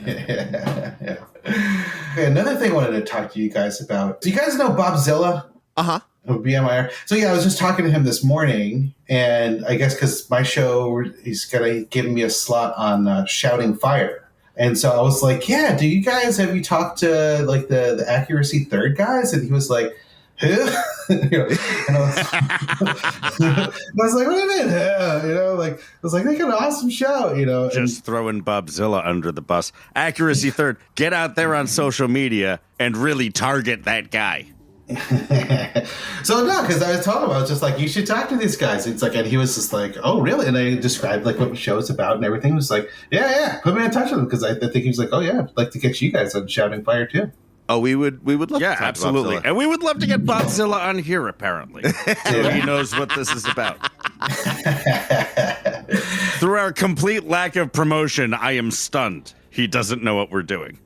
Yeah. Okay, another thing I wanted to talk to you guys about. Do you guys know Bobzilla? Uh-huh. Of BMIR. So yeah, I was just talking to him this morning, and I guess because my show, he's gonna give me a slot on Shouting Fire, and so I was like, "Yeah, have you talked to like the accuracy third guys?" And he was like, "Who?" And I was like, "What do you mean?" I was like, "They got an awesome show," Just throwing Bobzilla under the bus. Accuracy third, get out there on social media and really target that guy. So no, because I was telling him, I was just like, you should talk to these guys. It's like, and he was just like, oh really? And I described like what the show is about and everything. He was like, yeah, put me in touch with him, because I think he was like, oh yeah, I'd like to get you guys on Shouting Fire too. Oh, we would love to talk absolutely, Bobzilla. and we would love to get Bobzilla on here apparently, so he knows what this is about. Through our complete lack of promotion, I am stunned. He doesn't know what we're doing.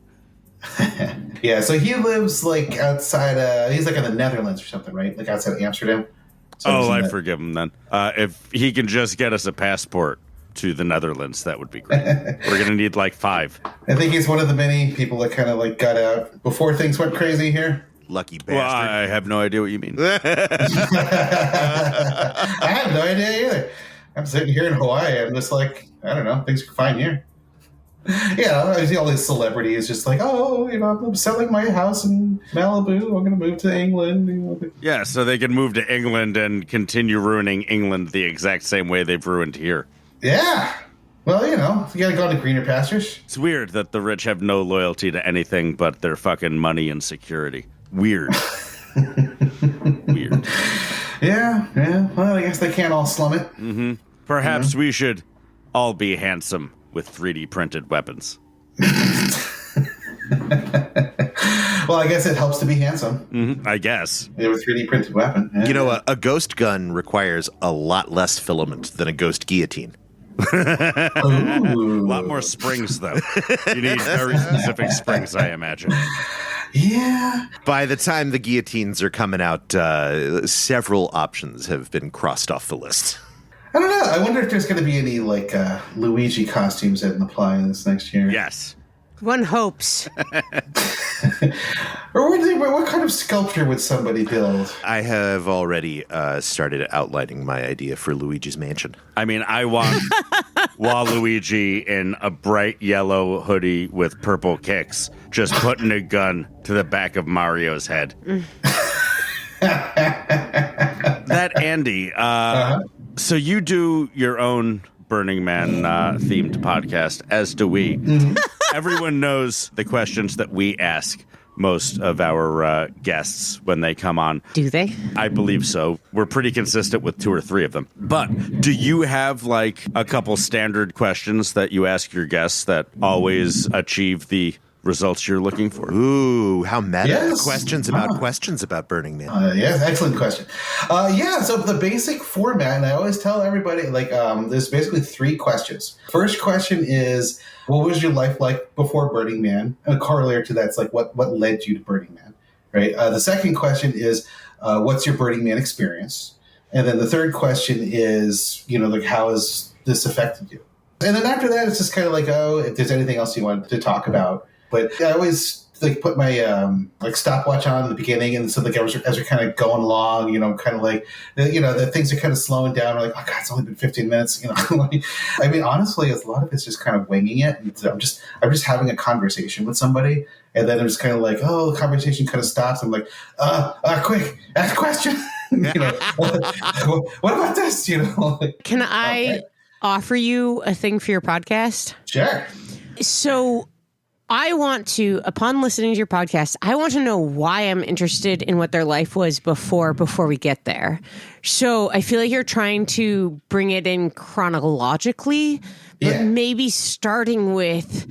Yeah, so he lives like outside, he's like in the Netherlands or something, right? Like outside of Amsterdam. So I forgive him then. If he can just get us a passport to the Netherlands, that would be great. We're going to need like 5. I think he's one of the many people that kind of like got out before things went crazy here. Lucky bastard. Well, I have no idea what you mean. I have no idea either. I'm sitting here in Hawaii. I'm just like, I don't know, things are fine here. Yeah, I see all these celebrities just like, I'm selling my house in Malibu. I'm going to move to England. Yeah, so they can move to England and continue ruining England the exact same way they've ruined here. Yeah. Well, you got to go to greener pastures. It's weird that the rich have no loyalty to anything but their fucking money and security. Weird. Weird. Yeah. Well, I guess they can't all slum it. Mm-hmm. Perhaps we should all be handsome with 3D printed weapons. Well, I guess it helps to be handsome. Mm-hmm, I guess. Yeah, with 3D printed weapon. Yeah. A ghost gun requires a lot less filament than a ghost guillotine. A lot more springs, though. You need very specific springs, I imagine. Yeah. By the time the guillotines are coming out, several options have been crossed off the list. I don't know. I wonder if there's going to be any like Luigi costumes that apply this next year. Yes. One hopes. Or what kind of sculpture would somebody build? I have already started outlining my idea for Luigi's Mansion. I mean, I want Waluigi in a bright yellow hoodie with purple kicks, just putting a gun to the back of Mario's head. That Andi, so you do your own Burning Man themed podcast, as do we. Mm-hmm. Everyone knows the questions that we ask most of our guests when they come on. Do they? I believe so. We're pretty consistent with 2 or 3 of them. But do you have like a couple standard questions that you ask your guests that always achieve the results you're looking for? Ooh, how meta. Yes. Questions about Burning Man. Yes, excellent question. So the basic format, and I always tell everybody, there's basically 3 questions. First question is, what was your life like before Burning Man? And a corollary to that's like, what led you to Burning Man, right? The second question is, what's your Burning Man experience? And then the third question is, how has this affected you? And then after that, it's just kind of like, if there's anything else you want to talk about. But I always put my stopwatch on in the beginning, and so as we're kind of going along, kind of like the things are kind of slowing down. We're like, oh god, it's only been 15 minutes. I mean, honestly, a lot of it's just kind of winging it. And I'm just having a conversation with somebody, and then it's kind of like, the conversation kind of stops. I'm like, quick, ask a question. What about this? Can I offer you a thing for your podcast? Sure. So I want to, upon listening to your podcast, I want to know why I'm interested in what their life was before we get there. So I feel like you're trying to bring it in chronologically, but maybe starting with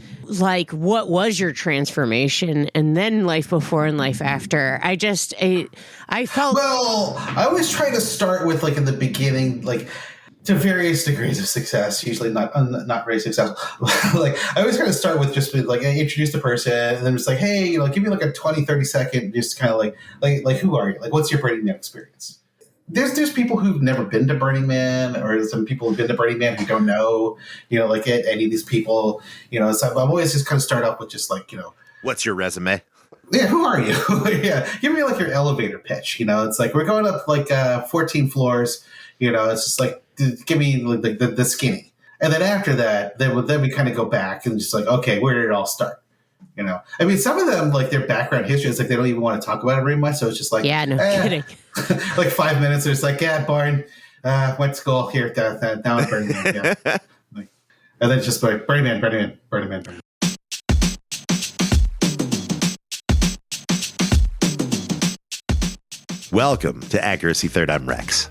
what was your transformation, and then life before and life after. I felt. Well, I always try to start with in the beginning, to various degrees of success, usually not very successful. I always kind of start with just introduce the person, and then just hey, give me a 20, 30 second, just kind of like who are you? What's your Burning Man experience? there's people who've never been to Burning Man, or some people who've been to Burning Man who don't know, like any of these people, so I'm always just kind of start off with just like, What's your resume? Yeah, who are you? Yeah, give me like your elevator pitch. It's like we're going up like 14 floors. It's just like give me like the skinny, and then after that, then we kind of go back and just like, okay, where did it all start? I mean, some of them like their background history is like they don't even want to talk about it very much. So it's just like, yeah, no kidding. Like 5 minutes, it's like, yeah, Barn, went to school here down in Burning Man. Yeah. And then just like Burning Man. Welcome to Accuracy Third. I'm Rex.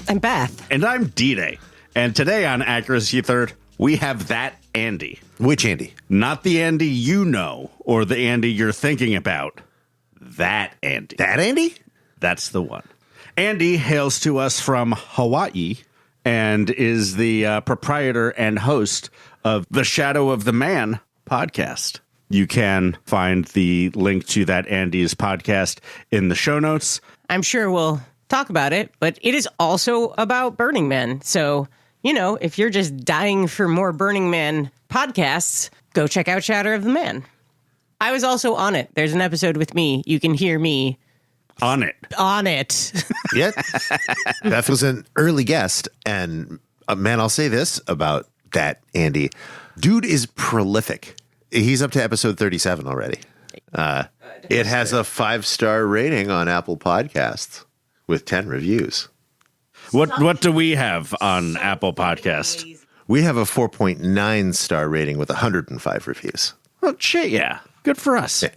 I'm Beth. And I'm D-Day. And today on Accuracy Third, we have that Andi. Which Andi? Not the Andi you know, or the Andi you're thinking about. That Andi. That Andi? That's the one. Andi hails to us from Hawaii and is the proprietor and host of the Shadow of the Man podcast. You can find the link to that Andi's podcast in the show notes. I'm sure we'll talk about it, but it is also about Burning Man. So, if you're just dying for more Burning Man podcasts, go check out Shadow of the Man. I was also on it. There's an episode with me. You can hear me on it. Yeah. Beth was an early guest. And man, I'll say this about that Andi. Dude is prolific. He's up to episode 37 already. It has a 5-star rating on Apple Podcasts with 10 reviews. What do we have on Apple Podcast? We have a 4.9 star rating with 105 reviews. Oh, shit, yeah. Good for us. Yeah.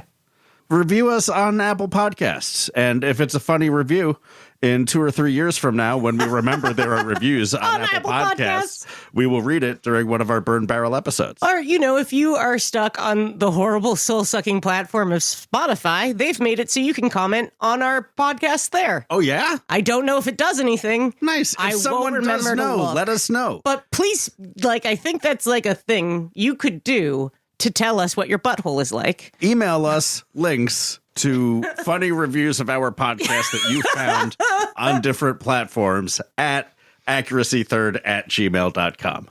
Review us on Apple Podcasts. And if it's a funny review, in 2 or 3 years from now, when we remember there are reviews on Apple Podcasts, we will read it during one of our Burn Barrel episodes. Or, if you are stuck on the horrible soul-sucking platform of Spotify, they've made it so you can comment on our podcast there. Oh, yeah? I don't know if it does anything. Nice. If someone won't remember does know, let us know. But please, I think that's like a thing you could do to tell us what your butthole is like. Email us links to funny reviews of our podcast that you found on different platforms at accuracythird@gmail.com.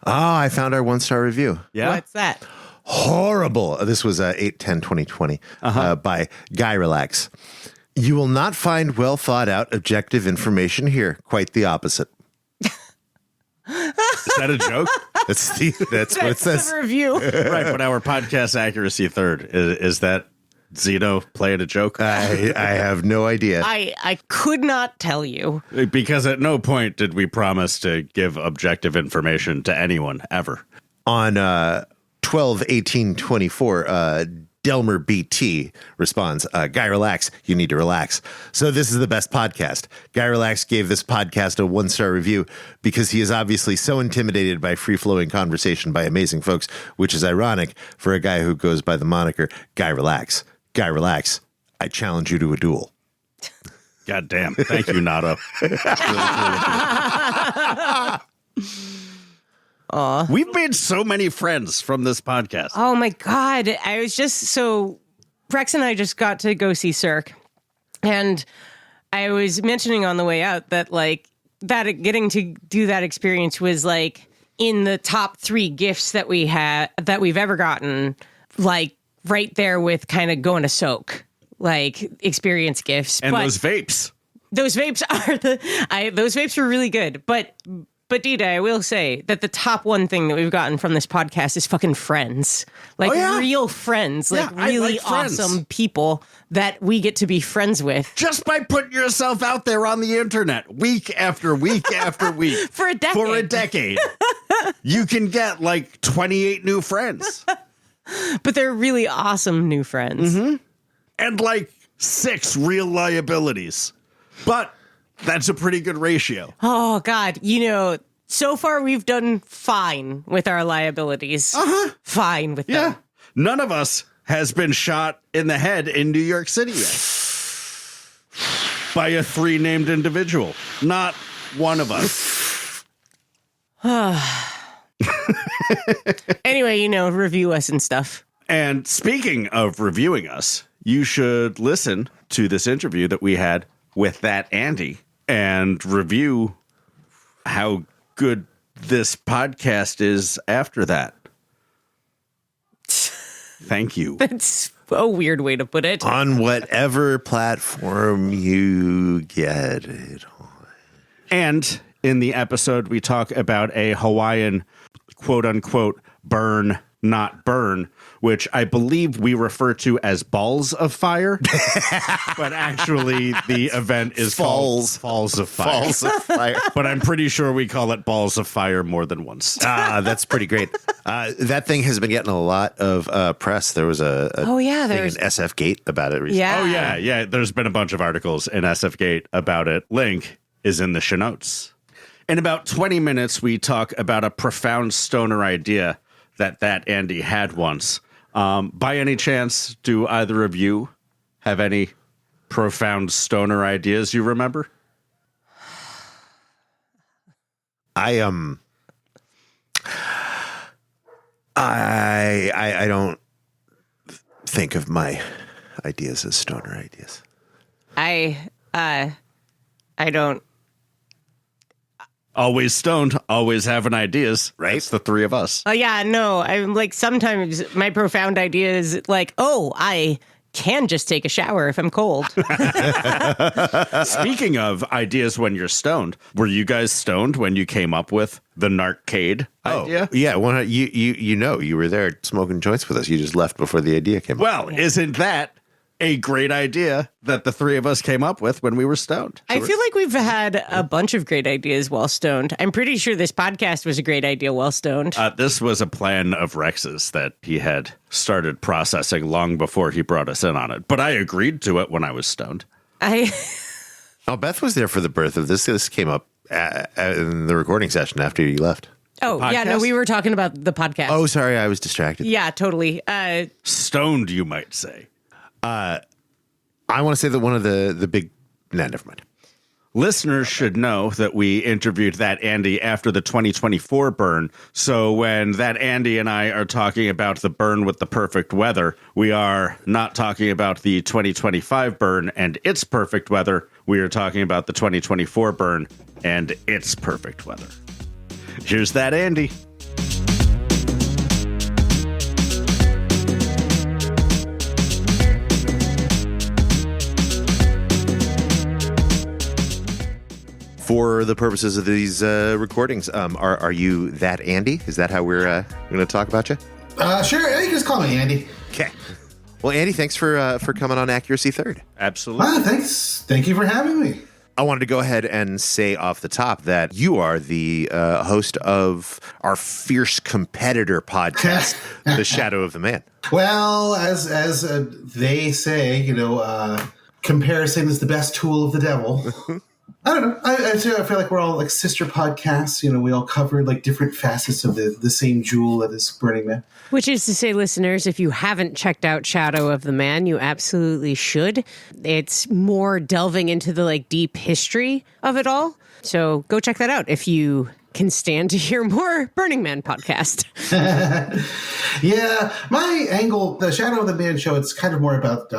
I found our 1-star review. Yeah? What's that? Horrible. This was 8/10/2020 by Guy Relax. You will not find well thought out objective information here. Quite the opposite. Is that a joke? That's what it says. The review. Right, but our podcast Accuracy Third, is that Zeno playing a joke? I have no idea. I could not tell you. Because at no point did we promise to give objective information to anyone, ever. On 12/18/24, Delmer BT responds, Guy Relax, you need to relax. So this is the best podcast. Guy Relax gave this podcast a 1-star review because he is obviously so intimidated by free-flowing conversation by amazing folks, which is ironic for a guy who goes by the moniker Guy Relax. Guy Relax, I challenge you to a duel. God damn. Thank you, Nato. We've made so many friends from this podcast. Oh my God. I was Rex and I just got to go see Cirque. And I was mentioning on the way out that getting to do that experience was in the top 3 gifts that we've ever gotten, right there with kind of going to soak, experience gifts. And those vapes. Those vapes those vapes were really good. But Dita, I will say that the top one thing that we've gotten from this podcast is fucking friends. Real friends. Really awesome people that we get to be friends with. Just by putting yourself out there on the internet week after week after week. For a decade. You can get 28 new friends. But they're really awesome new friends. Mm-hmm. And 6 real liabilities. But that's a pretty good ratio. Oh, God. So far we've done fine with our liabilities. Fine with them. Yeah. None of us has been shot in the head in New York City yet. By a 3-named individual. Not one of us. Anyway, review us and stuff. And speaking of reviewing us, you should listen to this interview that we had with that Andi and review how good this podcast is after that. Thank you. That's a weird way to put it. On whatever platform you get it on. And in the episode, we talk about a Hawaiian quote-unquote burn, not burn, which I believe we refer to as balls of fire. But actually, the event is called Falls of Fire. Falls of Fire. But I'm pretty sure we call it Balls of Fire more than once. That's pretty great. That thing has been getting a lot of press. There was a thing in SF Gate about it recently. Yeah. Oh, yeah. There's been a bunch of articles in SF Gate about it. Link is in the show notes. In about 20 minutes, we talk about a profound stoner idea that Andi had once. By any chance, do either of you have any profound stoner ideas you remember? I don't think of my ideas as stoner ideas. I don't. Always stoned, always having ideas. Right? It's the three of us. Oh, yeah, no. I'm like, sometimes my profound idea is like, oh, I can just take a shower if I'm cold. Speaking of ideas when you're stoned, were you guys stoned when you came up with the narcade idea? Yeah, you were there smoking joints with us. You just left before the idea came up. Well, isn't that a great idea that the three of us came up with when we were stoned? I feel like we've had a bunch of great ideas while stoned. I'm pretty sure this podcast was a great idea while stoned. This was a plan of Rex's that he had started processing long before he brought us in on it. But I agreed to it when I was stoned. Beth was there for the birth of this. This came up in the recording session after you left. Oh, yeah, no, we were talking about the podcast. Oh, sorry, I was distracted. Yeah, totally. Stoned, you might say. I want to say that one of the big... Nah, never mind. Listeners should know that we interviewed that Andi after the 2024 burn. So when that Andi and I are talking about the burn with the perfect weather, we are not talking about the 2025 burn and its perfect weather. We are talking about the 2024 burn and its perfect weather. Here's that Andi. For the purposes of these recordings, are you that Andi? Is that how we're going to talk about you? Sure, you can just call me Andi. Okay. Well, Andi, thanks for coming on Accuracy Third. Absolutely. Thanks. Thank you for having me. I wanted to go ahead and say off the top that you are the host of our fierce competitor podcast, The Shadow of the Man. Well, as they say, comparison is the best tool of the devil. I don't know. I feel like we're all like sister podcasts. We all cover like different facets of the same jewel that is Burning Man. Which is to say, listeners, if you haven't checked out Shadow of the Man, you absolutely should. It's more delving into the like deep history of it all. So go check that out if you can stand to hear more Burning Man podcast. Yeah, my angle, the Shadow of the Man show, it's kind of more about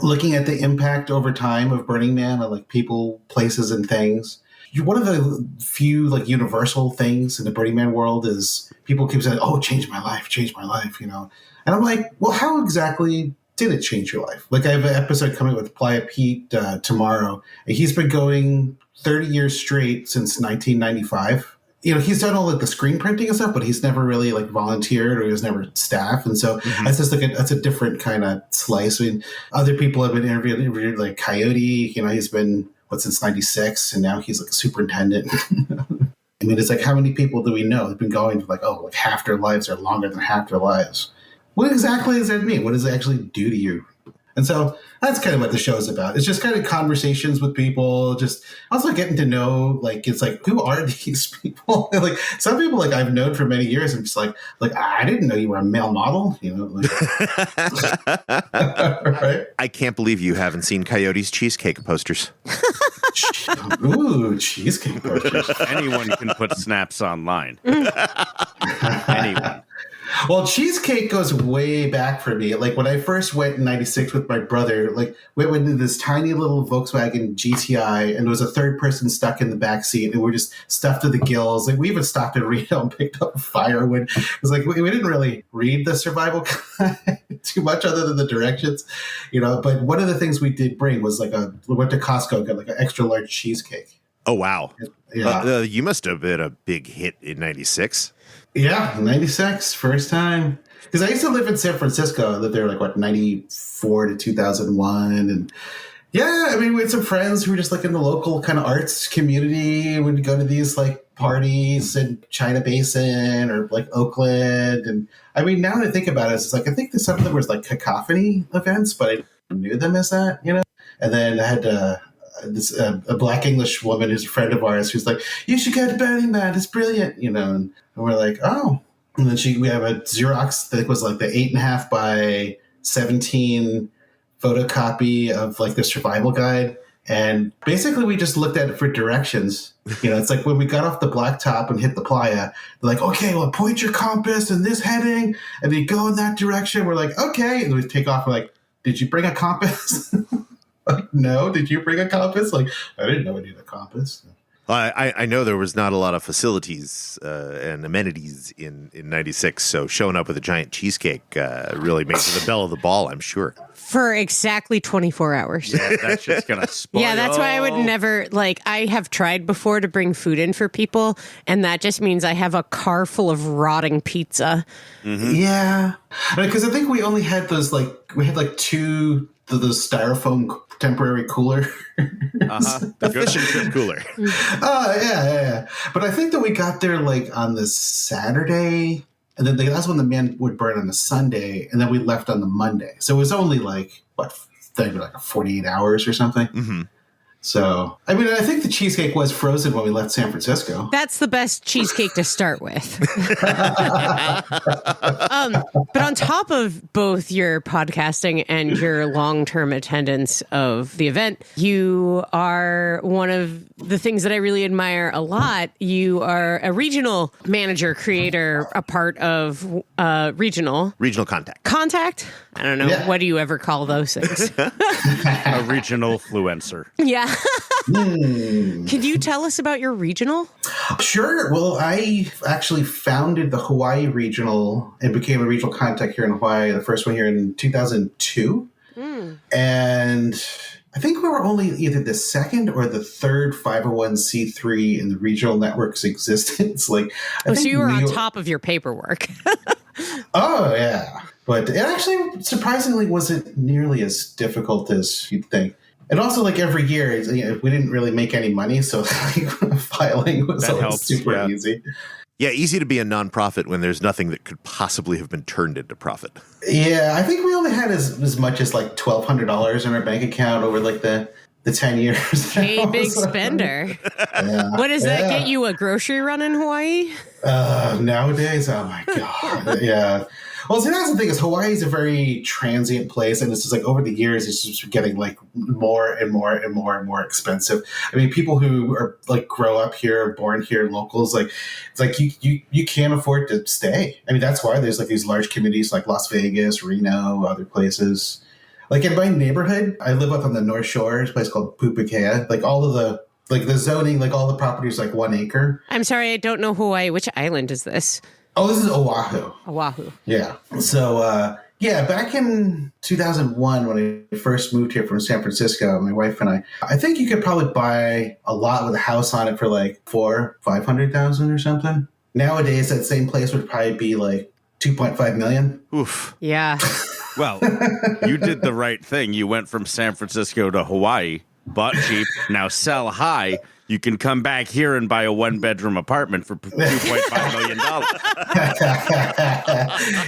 looking at the impact over time of Burning Man on like people, places, and things. One of the few like universal things in the Burning Man world is people keep saying, "Oh, change my life," And I'm like, well, how exactly did it change your life? Like I have an episode coming with Playa Pete tomorrow, and he's been going 30 years straight since 1995. He's done all like the screen printing and stuff, but he's never really like volunteered or he was never staff. And so that's just like that's a different kind of slice. I mean, other people have been interviewed like Coyote, he's been since 96 and now he's like a superintendent. I mean, it's like, how many people do we know have been going for like half their lives or longer than half their lives? What exactly does that mean? What does it actually do to you? And so that's kind of what the show is about. It's just kind of conversations with people, just also getting to know, like, it's like, who are these people? Like some people like I've known for many years. I'm just like, I didn't know you were a male model, right? I can't believe you haven't seen Coyote's cheesecake posters. Ooh, cheesecake posters. Anyone can put snaps online. Anyone. Well, cheesecake goes way back for me. Like when I first went in '96 with my brother, like we went into this tiny little Volkswagen GTI, and there was a third person stuck in the back seat, and we're just stuffed to the gills. Like we even stopped at Reno and picked up firewood. It was like we didn't really read the survival guide too much, other than the directions, But one of the things we did bring was we went to Costco, got like an extra large cheesecake. Oh wow! Yeah, You must have been a big hit in '96. Yeah, 96, first time. Because I used to live in San Francisco. I lived there 94 to 2001. And yeah, I mean, we had some friends who were just in the local kind of arts community. We'd go to these parties in China Basin or Oakland. And I mean, now that I think about it, it's I think that some of them was cacophony events, but I knew them as that, And then I had a Black English woman who's a friend of ours who's like, you should go to Burning Man, it's brilliant, and we're like, oh. And then we have a Xerox that was the 8.5 by 17 photocopy of the survival guide, and basically we just looked at it for directions. It's when we got off the blacktop and hit the playa, they're like, okay, well, point your compass in this heading and then go in that direction. We're like, okay, and we take off. We're like, did you bring a compass? No, did you bring a compass? I didn't know I needed a compass. I know there was not a lot of facilities and amenities in '96, so showing up with a giant cheesecake really makes it the belle of the ball, I'm sure. For exactly 24 hours. Yeah, that's just going to spoil. Yeah, that's why I would never, I have tried before to bring food in for people, and that just means I have a car full of rotting pizza. Mm-hmm. Yeah. Because I think we only had those, we had two of those styrofoam temporary cooler. The fish and chip cooler. Oh, yeah. But I think that we got there on the Saturday, and then that's when the man would burn on the Sunday, and then we left on the Monday. So it was only 48 hours or something. Mm-hmm. So, I mean, I think the cheesecake was frozen when we left San Francisco. That's the best cheesecake to start with. But on top of both your podcasting and your long-term attendance of the event, you are one of the things that I really admire a lot. You are a regional manager, creator, a part of regional contact. Contact? I don't know. Yeah. What do you ever call those things? A regional fluencer. Yeah. Can you tell us about your regional? Sure. Well, I actually founded the Hawaii regional and became a regional contact here in Hawaii, the first one here in 2002. And I think we were only either the second or the third 501c3 in the regional network's existence. So you were on top of your paperwork. Oh, yeah. But it actually surprisingly wasn't nearly as difficult as you'd think. And also, every year, we didn't really make any money, so filing was super easy. Yeah, easy to be a nonprofit when there's nothing that could possibly have been turned into profit. Yeah, I think we only had as much as $1,200 in our bank account over the 10 years. Hey, big spender. Yeah. What does that get you, a grocery run in Hawaii? Nowadays, oh my God. Yeah. Well, see, that's the thing is Hawaii is a very transient place, and it's just over the years, it's just getting more and more and more and more expensive. I mean, people who are grow up here, born here, locals, it's you can't afford to stay. I mean, that's why there's these large communities like Las Vegas, Reno, other places. In my neighborhood, I live up on the North Shore, there's a place called Pupukea. All of the the zoning, all the properties 1 acre. I'm sorry, I don't know Hawaii. Which island is this? Oh, this is Oahu. Oahu. Yeah. So, back in 2001, when I first moved here from San Francisco, my wife and I think you could probably buy a lot with a house on it for $500,000 or something. Nowadays, that same place would probably be $2.5 million. Oof. Yeah. Well, you did the right thing. You went from San Francisco to Hawaii, bought cheap, now sell high. You can come back here and buy a 1-bedroom apartment for $2.5 million.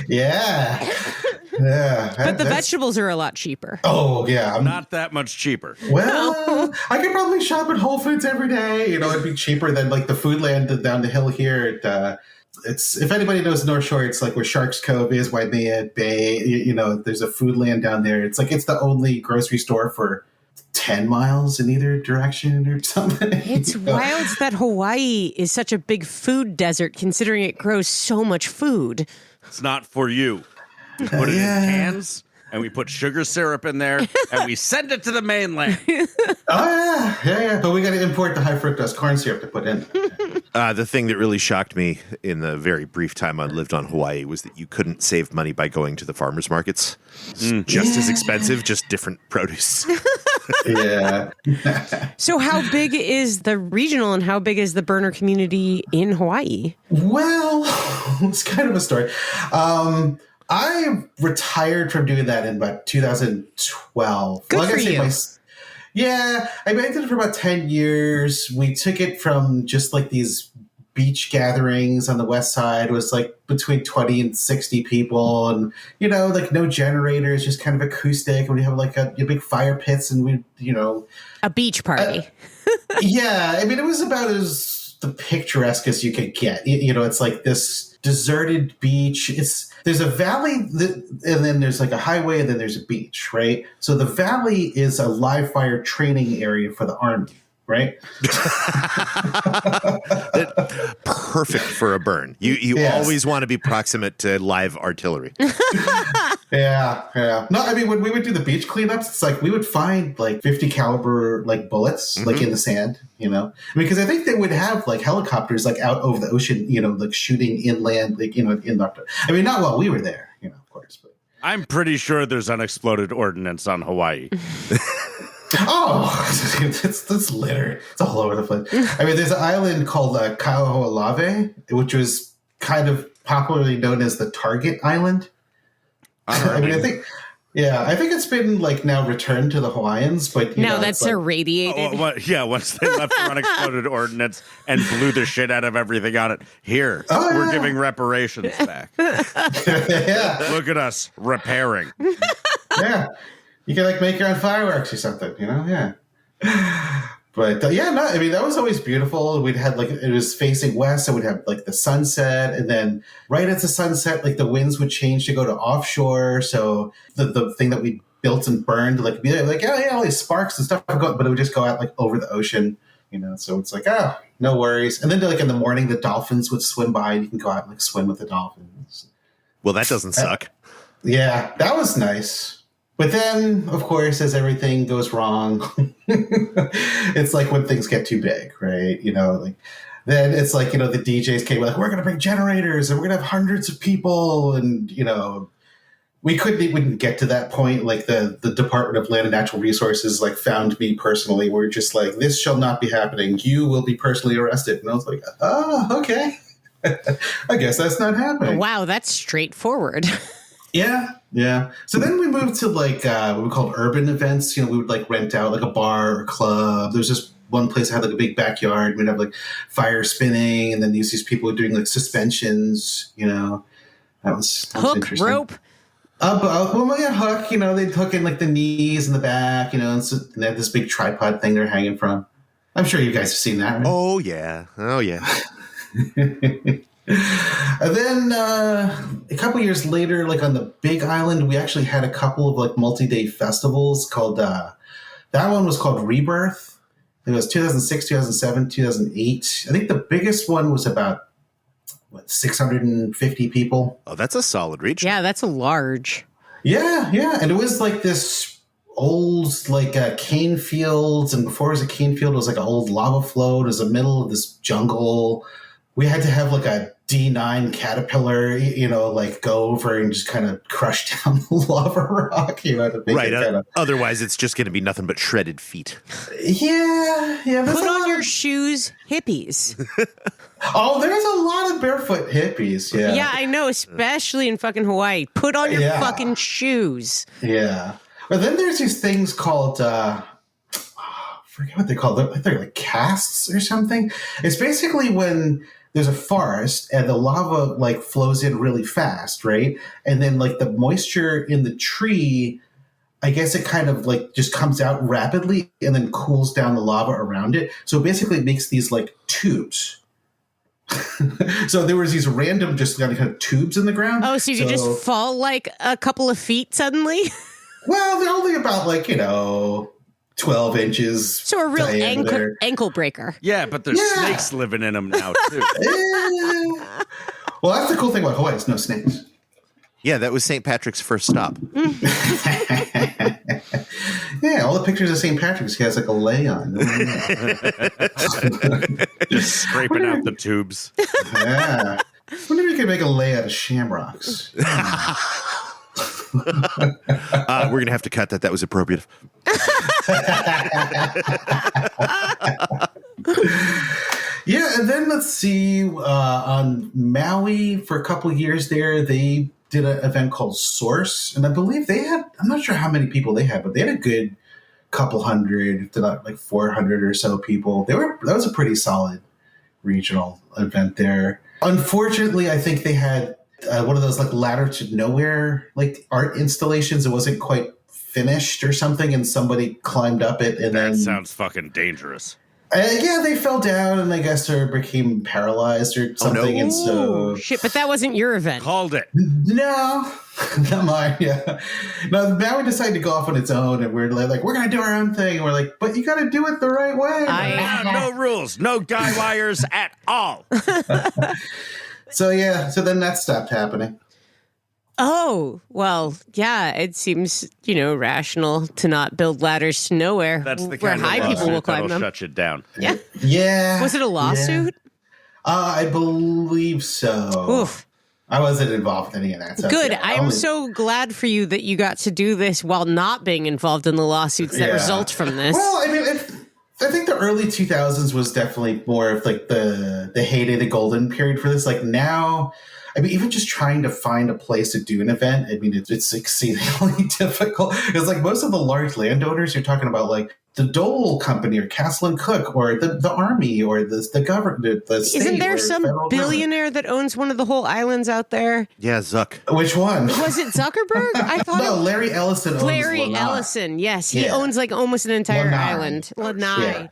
Yeah. But the vegetables are a lot cheaper. Oh, yeah. Not that much cheaper. Well, I could probably shop at Whole Foods every day. It'd be cheaper than the food land down the hill here. It's if anybody knows North Shore, it's where Sharks Cove is, Waimea Bay. There's a food land down there. It's it's the only grocery store for 10 miles in either direction or something. It's wild that Hawaii is such a big food desert considering it grows so much food. It's not for you. We put it in cans, and we put sugar syrup in there, and we send it to the mainland. Yeah. But we got to import the high fructose corn syrup to put in. The thing that really shocked me in the very brief time I lived on Hawaii was that you couldn't save money by going to the farmers markets. Just as expensive, just different produce. Yeah. So how big is the regional and how big is the burner community in Hawaii? Well, it's kind of a story. I retired from doing that in about 2012. Good for you. Yeah, I did it for about 10 years. We took it from just like these beach gatherings on the west side. It was like between 20 and 60 people and, like no generators, just kind of acoustic. And we have like a big fire pits and we, A beach party. Yeah, it was about as the picturesque as you could get. It's like this deserted beach. There's a valley, and then there's like a highway, and then there's a beach, right? So the valley is a live fire training area for the Army, right? Perfect for a burn. You always want to be proximate to live artillery. Yeah. No, when we would do the beach cleanups, it's like we would find like 50 caliber like bullets like in the sand, because I think they would have like helicopters like out over the ocean, like shooting inland, like in the. Not while we were there, of course. But I'm pretty sure there's unexploded ordnance on Hawaii. Oh, it's littered. It's all over the place. There's an island called Kaho'olawe, which was kind of popularly known as the Target Island. I think it's been like now returned to the Hawaiians, but that's irradiated. Once they left the unexploded ordnance and blew the shit out of everything on it. We're giving reparations back. Look at us repairing. Yeah, you can like make your own fireworks or something, yeah. But that was always beautiful. We'd had it was facing west, so we'd have like the sunset, and then right at the sunset, like the winds would change to go to offshore. So the thing that we built and burned, all these sparks and stuff, but it would just go out like over the ocean, So it's like, no worries. And then like in the morning, the dolphins would swim by, and you can go out and like swim with the dolphins. Well, that doesn't suck. Yeah, that was nice. But then, of course, as everything goes wrong, it's like when things get too big, right? Then it's like, the DJs came like, we're going to bring generators and we're going to have hundreds of people. And, we wouldn't get to that point. Like the Department of Land and Natural Resources, like found me personally. We're just like, this shall not be happening. You will be personally arrested. And I was like, oh, okay. I guess that's not happening. Wow, that's straightforward. Yeah. So then we moved to like what we called urban events. We would like rent out like a bar or club. There's just one place that had like a big backyard. We'd have like fire spinning, and then these people doing like suspensions. That was hook, interesting. rope. Hook. They'd hook in like the knees and the back. And so they had this big tripod thing they're hanging from. I'm sure you guys have seen that, right? Oh yeah. And then a couple years later, like on the Big Island, we actually had a couple of like multi-day festivals called, that one was called Rebirth. It was 2006, 2007, 2008. I think the biggest one was about, 650 people. Oh, that's a solid reach. Yeah, that's a large. Yeah. And it was like this old like cane fields. And before it was a cane field, it was like an old lava flow. It was the middle of this jungle. We had to have like a D9 caterpillar, like go over and just kind of crush down the lava rock, to make right. it kinda... Otherwise, it's just going to be nothing but shredded feet. Yeah. Put on your shoes, hippies. Oh, there's a lot of barefoot hippies. Yeah. Yeah, I know, especially in fucking Hawaii. Put on your fucking shoes. Yeah. But then there's these things called, I forget what they call them. They're like casts or something. It's basically when there's a forest and the lava like flows in really fast, right? And then like the moisture in the tree, I guess it kind of like just comes out rapidly and then cools down the lava around it. So basically it makes these like tubes. So there was these random just kind of tubes in the ground. Oh, so you just fall like a couple of feet suddenly? Well, they're only about like, 12 inches. So a real ankle breaker. Yeah, but there's snakes living in them now, too. Well, that's the cool thing about Hawaii. It's no snakes. Yeah, that was St. Patrick's first stop. Yeah, all the pictures of St. Patrick's, he has like a lay on. Just scraping out the tubes. Yeah. I wonder if we could make a lay out of shamrocks. We're going to have to cut that. That was appropriate. Yeah, and then let's see, on Maui for a couple of years there, they did an event called Source, and I believe they had, I'm not sure how many people they had, but they had a good couple hundred, if not like 400 or so people. That was a pretty solid regional event there. Unfortunately, I think they had one of those like ladder to nowhere like art installations. It wasn't quite finished or something, and somebody climbed up it, and That then sounds fucking dangerous. yeah, they fell down, and I guess they became paralyzed or something, and so Shit, but that wasn't your event. Called it. no, not mine. Yeah, no. Maui decided to go off on its own, and we're like, we're gonna do our own thing. And we're like, but you got to do it the right way. No rules, no guy wires at all. So yeah, so then that stopped happening. Oh, well, yeah, it seems, rational to not build ladders to nowhere. That's the where kind high of people will lawsuit climb that'll them. shut you down. Yeah. Yeah. Was it a lawsuit? I believe so. Oof. I wasn't involved in any of that. So Good. yeah, I am so glad for you that you got to do this while not being involved in the lawsuits that Yeah. result from this. Well, I mean, I think the early 2000s was definitely more of like the heyday, the golden period for this. Like now, I mean, even just trying to find a place to do an event, I mean, it's exceedingly difficult. It's like most of the large landowners, you're talking about like the Dole Company or Castle and Cook or the Army or the government, the state. Isn't there or some federal billionaire that owns one of the whole islands out there? Yeah, Zuck. government. Which one? Was it Zuckerberg? I thought No, it Larry Ellison owns Larry Lanai. Ellison. Yes, he Yeah. owns like almost an entire Lanai. island. Lanai. Yeah.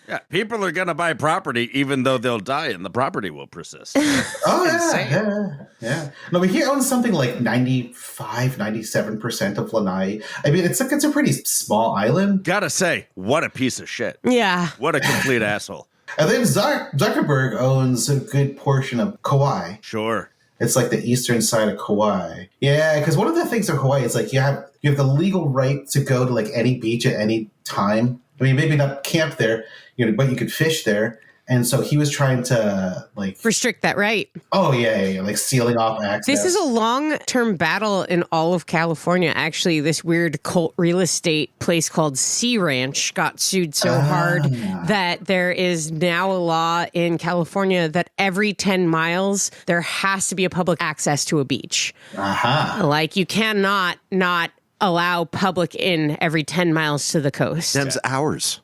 Yeah, people are going to buy property even though they'll die and the property will persist. Oh, yeah. No, but he owns something like 97% of Lanai. I mean, it's a pretty small island. Gotta say, what a piece of shit. Yeah. What a complete asshole. And then Zuckerberg owns a good portion of Kauai. Sure. It's like the eastern side of Kauai. Yeah, because one of the things of Hawaii is like you have the legal right to go to like any beach at any time. I mean, maybe not camp there, but you could fish there. And so he was trying to like Restrict that right. Oh yeah, like sealing off access. This is a long-term battle in all of California. Actually, this weird cult real estate place called Sea Ranch got sued so hard that there is now a law in California that every 10 miles there has to be a public access to a beach. Like you cannot not allow public in every 10 miles to the coast. Them's ours.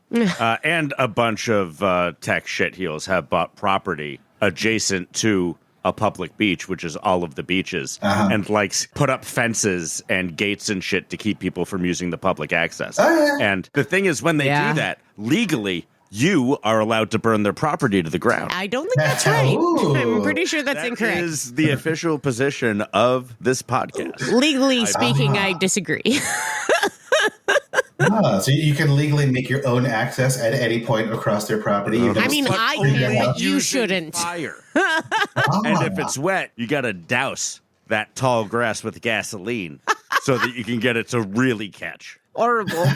And a bunch of tech shitheels have bought property adjacent to a public beach, which is all of the beaches, and like put up fences and gates and shit to keep people from using the public access. And the thing is, when they do that, legally, you are allowed to burn their property to the ground. I don't think that's right. Ooh. I'm pretty sure that's That incorrect. is the official position of this podcast. Legally speaking, I disagree. So you can legally make your own access at any point across their property. I mean, I can, but you Using shouldn't. Fire. And if it's wet, you got to douse that tall grass with gasoline so that you can get it to really catch. Horrible.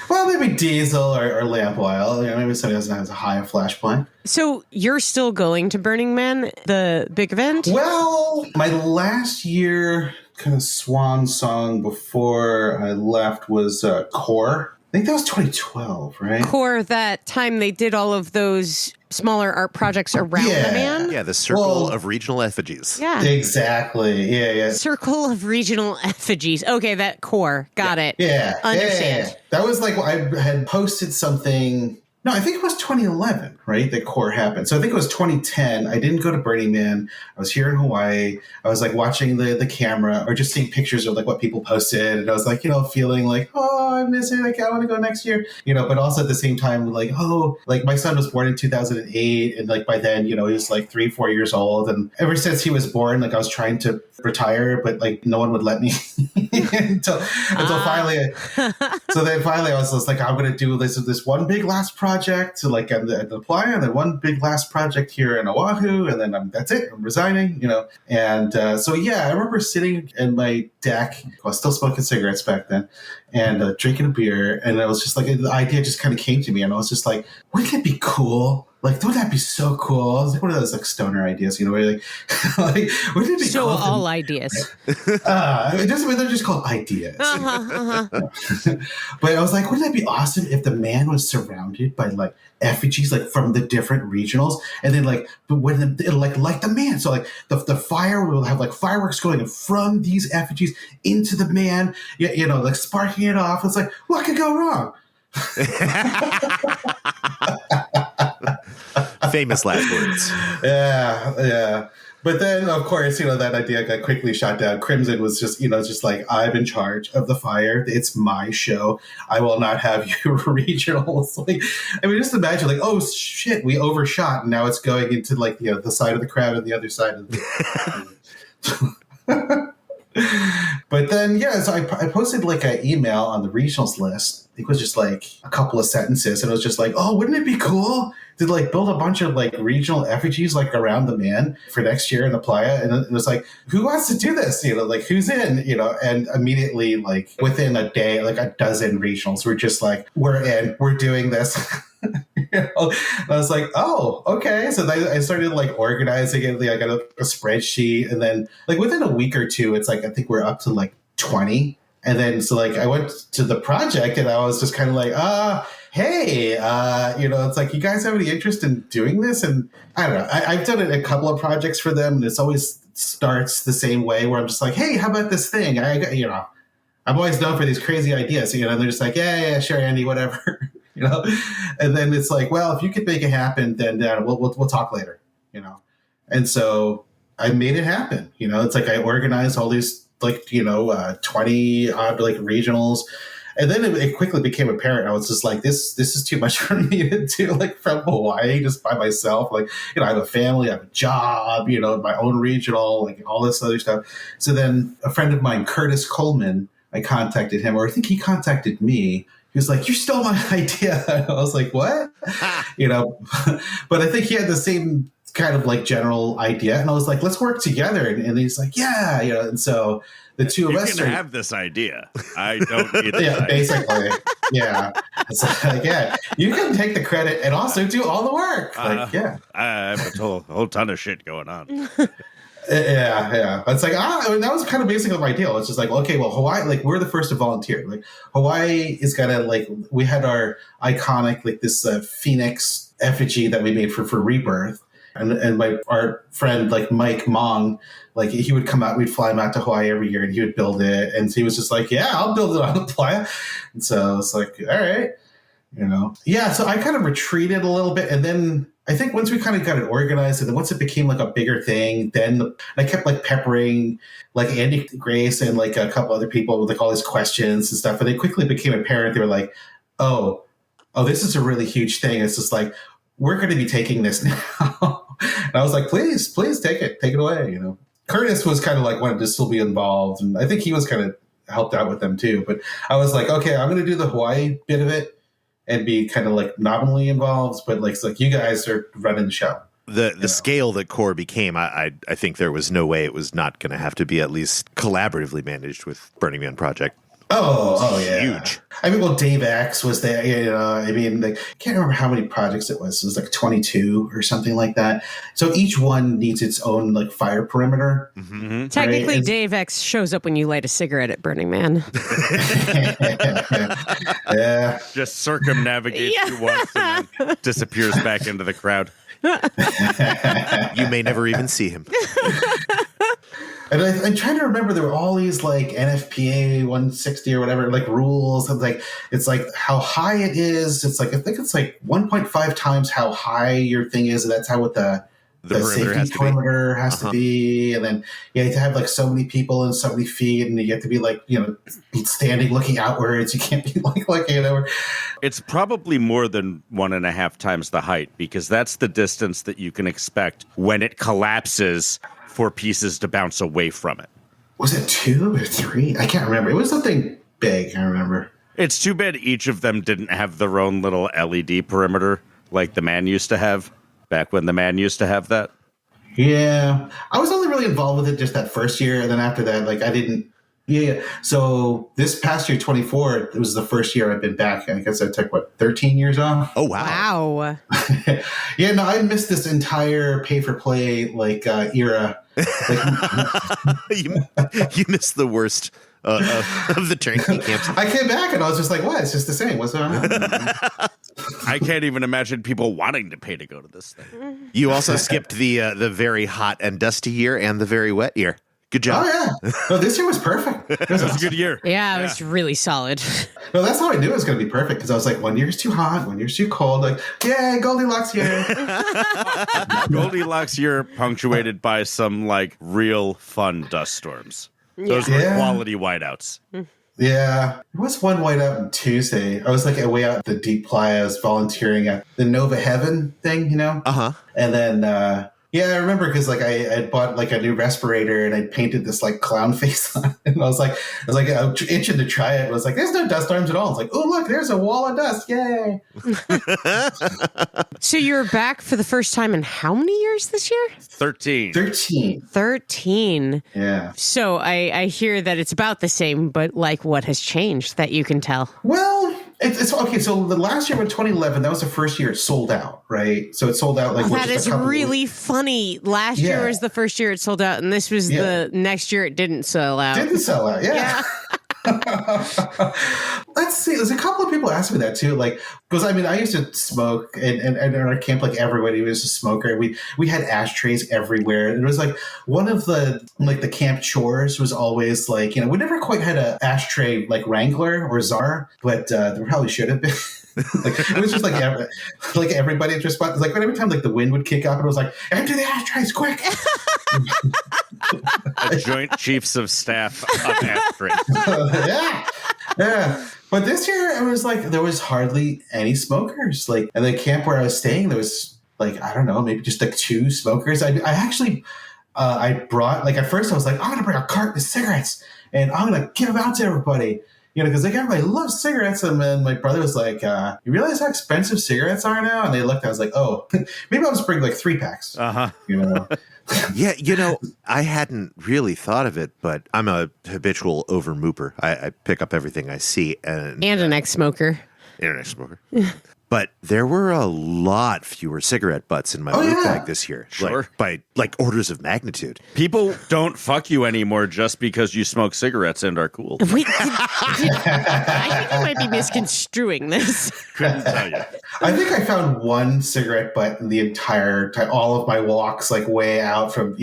Well, maybe diesel or lamp oil. Maybe somebody doesn't have a high flashpoint. So you're still going to Burning Man, the big event? Well, my last year kind of swan song before I left was Core. I think that was 2012, right? Core, that time they did all of those smaller art projects around the man? Yeah, the Circle of Regional Effigies. Yeah. Exactly. Yeah. Circle of Regional Effigies. Okay, that Core. Got it. Yeah. Understand. Yeah. That was like, I had posted something. No, I think it was 2011, right? That Core happened. So I think it was 2010. I didn't go to Burning Man. I was here in Hawaii. I was like watching the camera or just seeing pictures of like what people posted. And I was like, feeling like, oh, I miss it. Like, I want to go next year, but also at the same time, like, oh, like my son was born in 2008. And like by then, he was like 3-4 years old. And ever since he was born, like I was trying to retire, but like no one would let me until finally. So then finally I was just like, I'm going to do this one big last project. project, like at the playa, and then one big last project here in Oahu, and then that's it. I'm resigning, And so, yeah, I remember sitting in my deck. I was still smoking cigarettes back then, and drinking a beer. And I was just like, the idea just kind of came to me, and I was just like, wouldn't it be cool? Like, wouldn't that be so cool? I was like, one of those like stoner ideas, where you're like, wouldn't it be so cool? all ideas. It doesn't mean they're just called ideas. But I was like, wouldn't that be awesome if the man was surrounded by like effigies, like from the different regionals, and then like, but when it'll like the man, so like the fire will have like fireworks going from these effigies into the man, like sparking it off. It's like, what could go wrong? Famous last words. Yeah. But then, of course, that idea got quickly shot down. Crimson was just like, I'm in charge of the fire. It's my show. I will not have you regionals. Like, I mean, just imagine, like, oh shit, we overshot, and now it's going into like the side of the crowd and the other side of the. But then, so I posted like an email on the regionals list. I think it was just like a couple of sentences, and it was just like, oh, wouldn't it be cool to like build a bunch of like regional effigies like around the man for next year in the playa? And it was like, who wants to do this? Like who's in? And immediately like within a day, like a dozen regionals were just like, we're in, we're doing this. And I was like, oh, okay. So I started like organizing it. I got a spreadsheet, and then like within a week or two, it's like I think we're up to like 20. And then so like I went to the project, and I was just kind of like, hey, it's like, you guys have any interest in doing this? And I don't know. I've done a couple of projects for them, and it's always starts the same way, where I'm just like, hey, how about this thing? I'm always known for these crazy ideas, and they're just like, yeah, sure, Andy, whatever. And then it's like, well, if you could make it happen, then we'll talk later, And so I made it happen. It's like I organized all these like 20 odd like regionals, and then it quickly became apparent. I was just like, this is too much for me to do, like from Hawaii just by myself. Like I have a family, I have a job, my own regional, like all this other stuff. So then a friend of mine, Curtis Coleman, I contacted him, or I think he contacted me. He was like, you stole my idea. I was like, what? But I think he had the same kind of like general idea. And I was like, let's work together. And he's like, yeah, And so the two of us have this idea. I don't need this idea. Basically. Yeah. It's like, yeah, you can take the credit and also do all the work. Like, yeah. I have a whole ton of shit going on. Yeah. It's like, that was kind of basically my deal. It's just like, okay, well, Hawaii, like we're the first to volunteer. Like Hawaii is gonna like, we had our iconic, like this Phoenix effigy that we made for Rebirth. And our friend, like Mike Mong, like he would come out, we'd fly him out to Hawaii every year, and he would build it. And so he was just like, yeah, I'll build it on the playa. And so it's like, all right, Yeah, so I kind of retreated a little bit. And then I think once we kind of got it organized, and then once it became like a bigger thing, then I kept like peppering like Andy Grace and like a couple other people with like all these questions and stuff. And it quickly became apparent. They were like, oh, this is a really huge thing. It's just like, we're going to be taking this now. And I was like, please take it away. Curtis was kind of like wanted to still be involved. And I think he was kind of helped out with them too. But I was like, okay, I'm going to do the Hawaii bit of it and be kind of like nominally involved. But like, it's like you guys are running the show. The scale that Core became, I think there was no way it was not going to have to be at least collaboratively managed with Burning Man Project. Oh yeah. Huge. I mean, well, Dave X was there, I mean, like, I can't remember how many projects it was. It was like 22 or something like that. So each one needs its own like fire perimeter. Mm-hmm. Technically, right? Dave X shows up when you light a cigarette at Burning Man. Yeah. Just circumnavigates you once and then disappears back into the crowd. You may never even see him. And I'm trying to remember, there were all these like NFPA 160 or whatever, like rules. And like, it's like how high it is. It's like, I think it's like 1.5 times how high your thing is. And that's how what the safety perimeter has to be. And then you have to have like so many people and so many feet. And you have to be like, standing looking outwards. You can't be like It's probably more than 1.5 times the height, because that's the distance that you can expect when it collapses for pieces to bounce away from it. Was it 2 or 3? I can't remember. It was something big, I remember. It's too bad each of them didn't have their own little LED perimeter like the man used to have back when the man used to have that. Yeah. I was only really involved with it just that first year. And then after that, like I didn't. Yeah. So this past year, 24, it was the first year I've been back. I guess I took, 13 years off? Oh, wow. Wow. Yeah, no, I missed this entire pay-for-play, era. You missed the worst of the turnkey camps. I came back and I was just like, what? It's just the same. What's going on? I can't even imagine people wanting to pay to go to this thing. You also skipped the very hot and dusty year and the very wet year. Good job. Oh, yeah. No, this year was perfect. It was It was a good year. Yeah, it was really solid. No, that's how I knew it was going to be perfect because I was like, 1 year's too hot, 1 year's too cold. Like, yay, Goldilocks year. Goldilocks year punctuated by some real fun dust storms. Those were quality whiteouts. Yeah. There was one whiteout on Tuesday. I was way out at the Deep Playa. I was volunteering at the Nova Heaven thing, Uh-huh. And then, I remember because I bought a new respirator and I painted this clown face on it. And I was itching to try it. I was like, there's no dust storms at all. It's like, oh, look, there's a wall of dust. Yay. So you're back for the first time in how many years this year? 13. 13. Yeah. So I hear that it's about the same, but what has changed that you can tell? Well, it's okay. So the last year in 2011, that was the first year it sold out, right? So it sold out that is really funny. Last year was the first year it sold out, and this was the next year it didn't sell out. Didn't sell out, yeah. Let's see. There's a couple of people asking me that too. Because I used to smoke, and in our camp, everybody was a smoker. We had ashtrays everywhere. And it was one of the camp chores was always we never quite had a ashtray wrangler or czar, but there probably should have been. It was just everybody just every time the wind would kick up, it was empty the ashtrays quick. A joint chiefs of staff of Ashtray. Yeah. But this year it was there was hardly any smokers. At the camp where I was staying, there was I don't know, maybe just 2 smokers. I actually I brought at first I was I'm gonna bring a carton of cigarettes and I'm gonna give them out to everybody. Because everybody loves cigarettes. And then my brother was you realize how expensive cigarettes are now? And they looked, I was oh, maybe I'll just bring 3 packs. Uh-huh. Yeah, I hadn't really thought of it, but I'm a habitual over-mooper. I pick up everything I see. And an ex-smoker. Internet smoker. But there were a lot fewer cigarette butts in my loot bag this year. Sure. By orders of magnitude. People don't fuck you anymore just because you smoke cigarettes and are cool. Wait, I think you might be misconstruing this. Couldn't tell you. I think I found 1 cigarette butt in the entire time, all of my walks, way out from,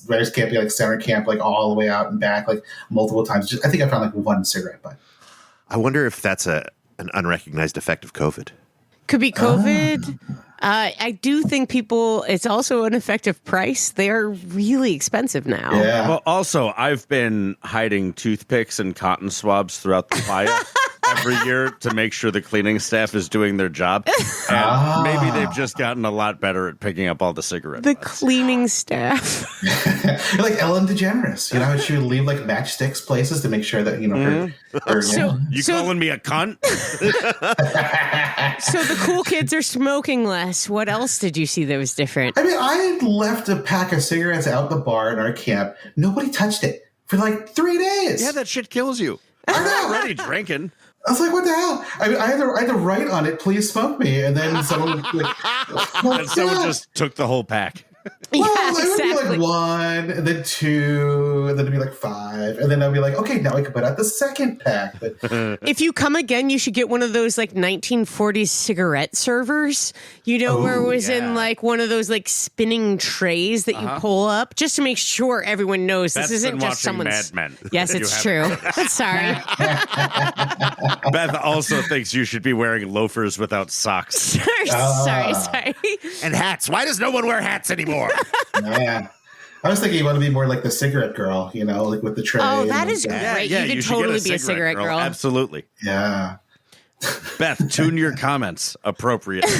Riders camping, center camp, all the way out and back, multiple times. I think I found 1 cigarette butt. I wonder if that's an unrecognized effect of COVID. Could be COVID. I do think it's also an effective price. They are really expensive now. Yeah. Well, also, I've been hiding toothpicks and cotton swabs throughout the playa every year to make sure the cleaning staff is doing their job. And maybe they've just gotten a lot better at picking up all the cigarettes. The cleaning staff. You're like Ellen DeGeneres. How she would leave matchsticks places to make sure that, You calling me a cunt? So the cool kids are smoking less. What else did you see that was different? I left a pack of cigarettes out the bar in our camp. Nobody touched it for 3 days. Yeah, that shit kills you. I know. I'm already drinking. I was like, what the hell? I had to write on it, please smoke me. And then someone And someone just took the whole pack. Well, Yeah, it would exactly. be 1, and then 2, and then it'd be 5, and then I'd be okay, now I can put out the second pack. But If you come again, you should get one of those 1940s cigarette servers. Where it was in one of those spinning trays that you pull up, just to make sure everyone knows Beth's this isn't been just watching someone's. Mad Men. Yes, it's true. Sorry. Beth also thinks you should be wearing loafers without socks. Sorry. And hats. Why does no one wear hats anymore? yeah. I was thinking you want to be more like the cigarette girl, with the tray. Oh, that and is like great. Yeah, you could should get totally be a cigarette girl. Absolutely. Yeah. Beth, tune your comments appropriately.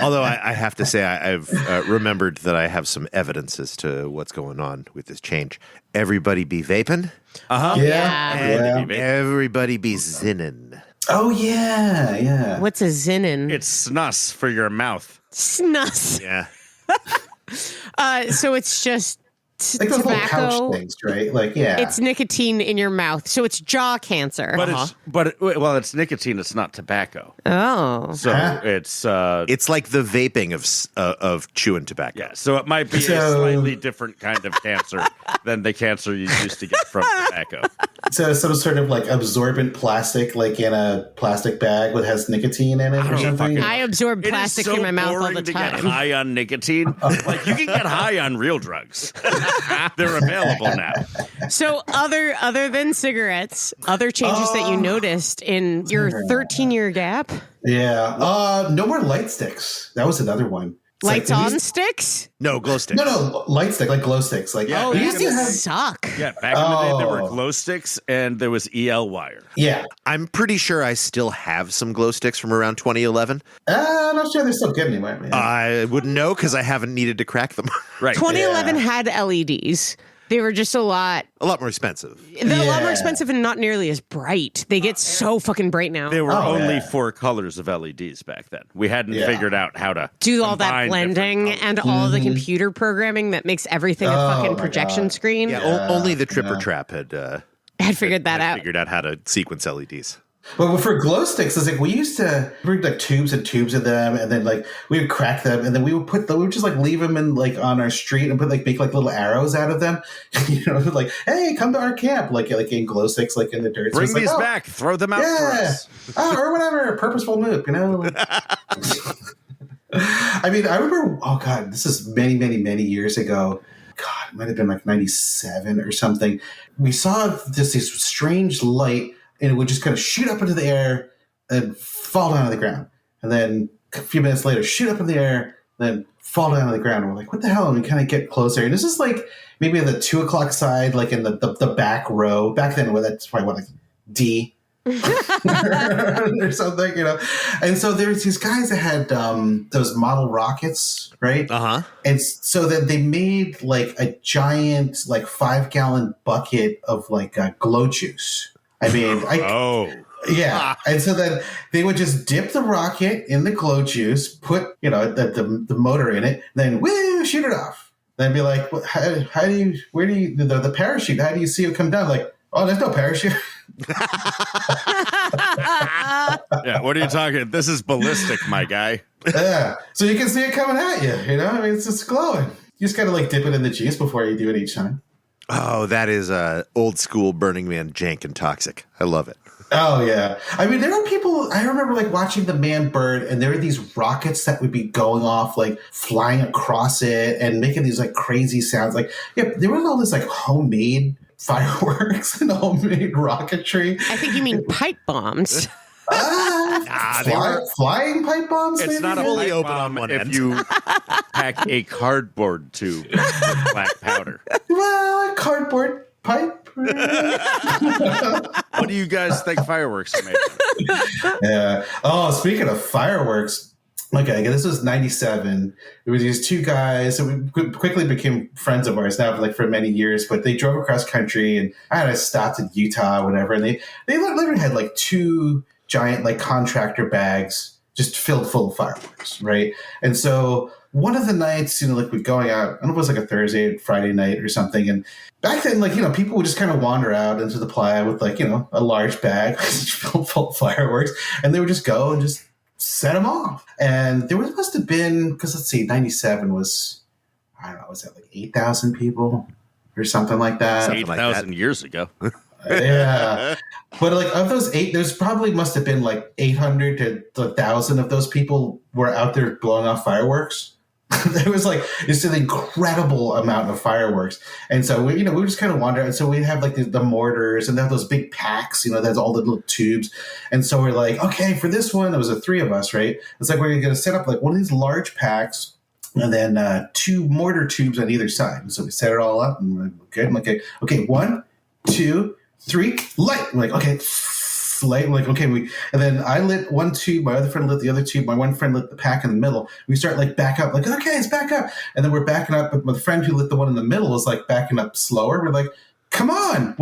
Although I have to say, I've remembered that I have some evidence as to what's going on with this change. Everybody be vaping. Uh-huh. Yeah. Everybody be zinning. Oh, yeah. What's a zinnin? It's snus for your mouth. Snus. Yeah. So it's just Like those little pouch tobacco. things, right? Like, yeah. It's nicotine in your mouth, so it's jaw cancer. But it's nicotine. It's not tobacco. Oh, So Huh? It's like the vaping of chewing tobacco. yeah. So it might be a slightly different kind of cancer than the cancer you used to get from tobacco. So some sort of like absorbent plastic, like in a plastic bag that has nicotine in it or something. I absorb It is plastic so in my mouth all boring the to get time. high on nicotine. Like you can get high on real drugs. They're available now. So other than cigarettes, other changes that you noticed in your 13-year gap? Yeah. No more light sticks. That was another one. It's Lights like, on sticks? No, glow sticks. No, light stick, like glow sticks. Like, Yeah. Oh, we these used to things suck. Yeah, back in the day there were Oh. glow sticks and there was EL wire. yeah. I'm pretty sure I still have some glow sticks from around 2011. I'm not sure they're still good anymore, man. I wouldn't know because I haven't needed to crack them. Right. 2011 had LEDs. They were just a lot more expensive. They're a lot Yeah. more expensive and not nearly as bright. They get so fucking bright now. There were Oh, only yeah. 4 colors of LEDs back then. We hadn't Yeah. figured out how to Do all that combine blending different and all the computer programming that makes everything a Oh, fucking my projection God. screen. Yeah, Yeah, only the Tripper yeah. Trap had Figured that out. figured out how to sequence LEDs. But for glow sticks, it's like we used to bring like tubes and tubes of them, and then like we would crack them, and then we would just like leave them in like on our street and make like little arrows out of them. You know, like, hey, come to our camp, like in glow sticks, like in the dirt. So Bring it's like, these oh, back. Throw them out for yeah, us. or whatever, purposeful move, you know. I mean, I remember. Oh God, this is many, many, many years ago. God, it might have been like 97 or something. We saw this strange light, and it would just kind of shoot up into the air and fall down to the ground. And then a few minutes later, shoot up in the air, then fall down to the ground. And we're like, what the hell? And we kind of get closer. And this is like maybe on the 2 o'clock side, like in the back row. Back then, well, that's probably what, like D? or something, you know. And so there's these guys that had those model rockets, right? Uh-huh. And so then they made like a giant, like 5-gallon bucket of like glow juice. I mean, yeah. And so then they would just dip the rocket in the glow juice, put, you know, the motor in it, then woo, shoot it off. Then be like, how do you, where do you, the parachute, how do you see it come down? Like, oh, there's no parachute. Yeah, what are you talking? This is ballistic, my guy. Yeah. So you can see it coming at you, you know? I mean, it's just glowing. You just got to like dip it in the juice before you do it each time. Oh, that is old school Burning Man jank and toxic. I love it. Oh, yeah. I mean, there were people, I remember like watching the man burn, and there were these rockets that would be going off, like flying across it and making these like crazy sounds. Like, yeah, there was all this like homemade fireworks and homemade rocketry. I think you mean pipe bombs. Flying pipe bombs? It's maybe? not a Fully pipe open bomb on one if end. you pack a cardboard tube with black powder. Well, a cardboard pipe. What do you guys think fireworks are made of? Yeah. Oh, speaking of fireworks, okay, this was 97. There were these 2 guys, and we quickly became friends of ours now, like for many years. But they drove across country, and I had stopped in Utah, or whatever, and they literally had like 2 giant like contractor bags just filled full of fireworks, right? And so one of the nights, you know, like we're going out, I don't know if it was like a Thursday, Friday night or something. And back then, like, you know, people would just kind of wander out into the playa with like, you know, a large bag filled full of fireworks. And they would just go and just set them off. And there must have been, because let's see, 97 was, I don't know, was that like 8,000 people or something like that? 8,000 years ago. Yeah. But like of those 8, there's probably must have been like 800 to 1,000 of those people were out there blowing off fireworks. There was like just an incredible amount of fireworks. And so we would just kind of wander. And so we'd have like the mortars, and they have those big packs, you know, that's all the little tubes. And so we're like, okay, for this one, there was the 3 of us, right? It's like, we're going to set up like one of these large packs, and then 2 mortar tubes on either side. And so we set it all up, and we're good. I'm like, okay, 1, 2, 3, light. I'm like, okay, flame. Like, okay, and then I lit one tube, my other friend lit the other tube, my one friend lit the pack in the middle. We start like back up, like, okay, it's back up. And then we're backing up, but my friend who lit the one in the middle was like backing up slower. We're like, come on,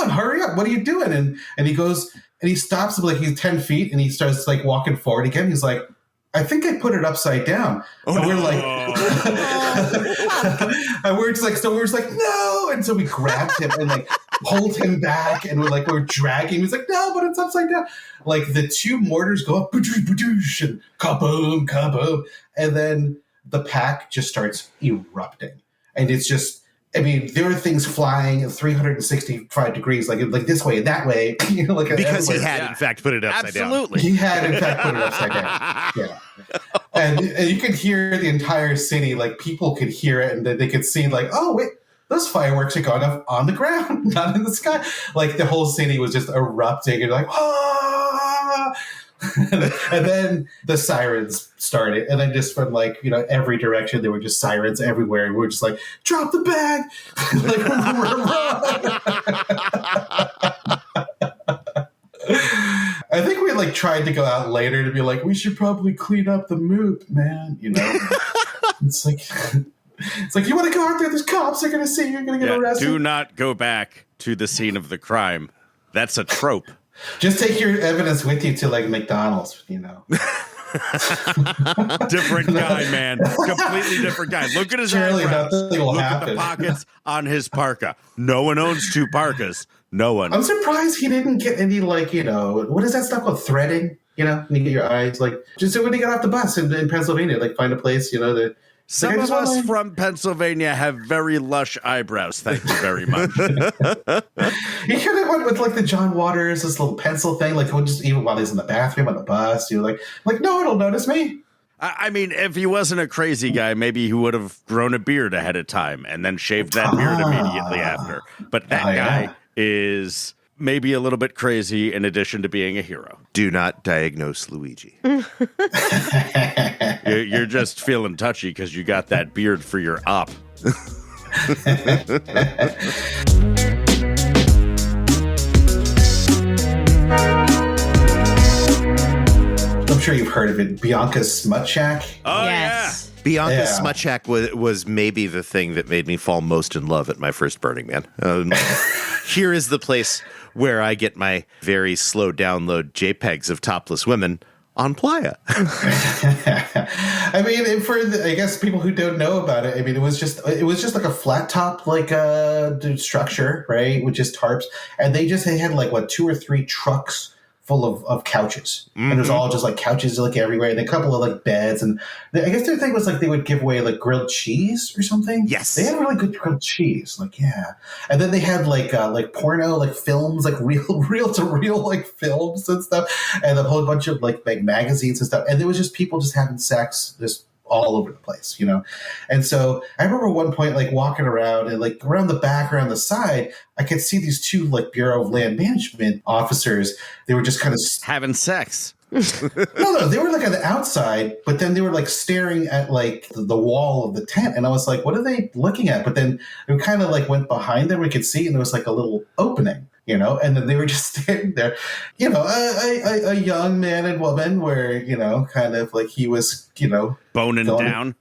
hurry up. What are you doing? And he goes, and he stops like he's 10 feet and he starts like walking forward again. He's like, I think I put it upside down. And we're like, and we're just like, no. And so we grabbed him and like pulled him back and we're dragging. He's like, no, but it's upside down. Like the two mortars go up, and kaboom, kaboom. And then the pack just starts erupting. And it's just, I mean, there are things flying at 365 degrees, like this way and that way. Like because he had, in fact, put it upside down. Absolutely. He had, in fact, put it upside down. Yeah. And you could hear the entire city, like people could hear it and they could see like, oh, wait, those fireworks are going off on the ground, not in the sky. Like the whole city was just erupting and like, ah! And then the sirens started, and then just from like every direction there were just sirens everywhere, and we were just like, drop the bag. Like, I think we like tried to go out later to be like, we should probably clean up the mood, man. It's like you want to go out there, there's cops are gonna see you, you're gonna get arrested. Do not go back to the scene of the crime. That's a trope. Just take your evidence with you to like McDonald's, Different guy, man. Completely different guy. Look at his eyebrows. Look at the pockets on his parka. No one owns two parkas. No one. I'm surprised he didn't get any like, what is that stuff called? Threading? When you get your eyes like just when you get off the bus in Pennsylvania, like find a place, that some of us from Pennsylvania have very lush eyebrows. Thank you very much. He could have went with like the John Waters, this little pencil thing, like just even while he's in the bathroom on the bus, you're like no one will notice me. I mean, if he wasn't a crazy guy, maybe he would have grown a beard ahead of time and then shaved that beard immediately after. But that guy is maybe a little bit crazy in addition to being a hero. Do not diagnose Luigi. You're just feeling touchy because you got that beard for your op. I'm sure you've heard of it, Bianca's Smut Shack. Oh, yes. yeah. Bianca's Smut Shack was maybe the thing that made me fall most in love at my first Burning Man. Here is the place where I get my very slow download JPEGs of topless women on Playa. I mean, I guess people who don't know about it, I mean, it was just like a flat top, like structure, right? With just tarps. And they had like 2 or 3 trucks full of couches. Mm-hmm. And it was all just like couches like everywhere, and a couple of like beds. And I guess their thing was like they would give away like grilled cheese or something. Yes. They had really good grilled cheese. Like, yeah. And then they had like porno, like films, like real to real like films and stuff. And a whole bunch of like magazines and stuff. And there was just people just having sex just all over the place, And so I remember one point like walking around and like around the back, around the side, I could see these 2 like Bureau of Land Management officers. They were just kind of having sex. No, they were like on the outside, but then they were like staring at like the wall of the tent. And I was like, what are they looking at? But then we kind of like went behind them. We could see, and there was like a little opening. And then they were just standing there, a young man and woman where, kind of like he was, boning down.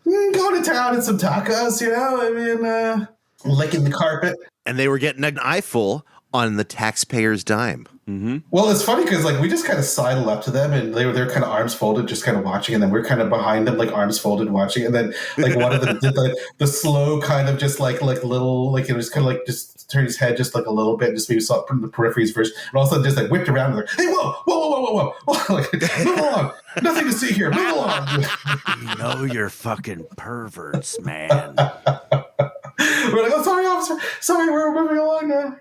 Going to town and some tacos, I mean, licking the carpet. And they were getting an eyeful on the taxpayer's dime. Mm-hmm. Well, it's funny because like we just kind of sidled up to them, and they were kind of arms folded, just kind of watching, and then we're kind of behind them, like arms folded, watching, and then like one of them did the slow kind of just like little like it was kind of like just turned his head just like a little bit, just maybe saw it from the peripheries first, and all of a sudden just like whipped around and like, hey, whoa, like, move along, nothing to see here, move along. You're fucking perverts, man. We're like, oh, sorry, officer, sorry, we're moving along now.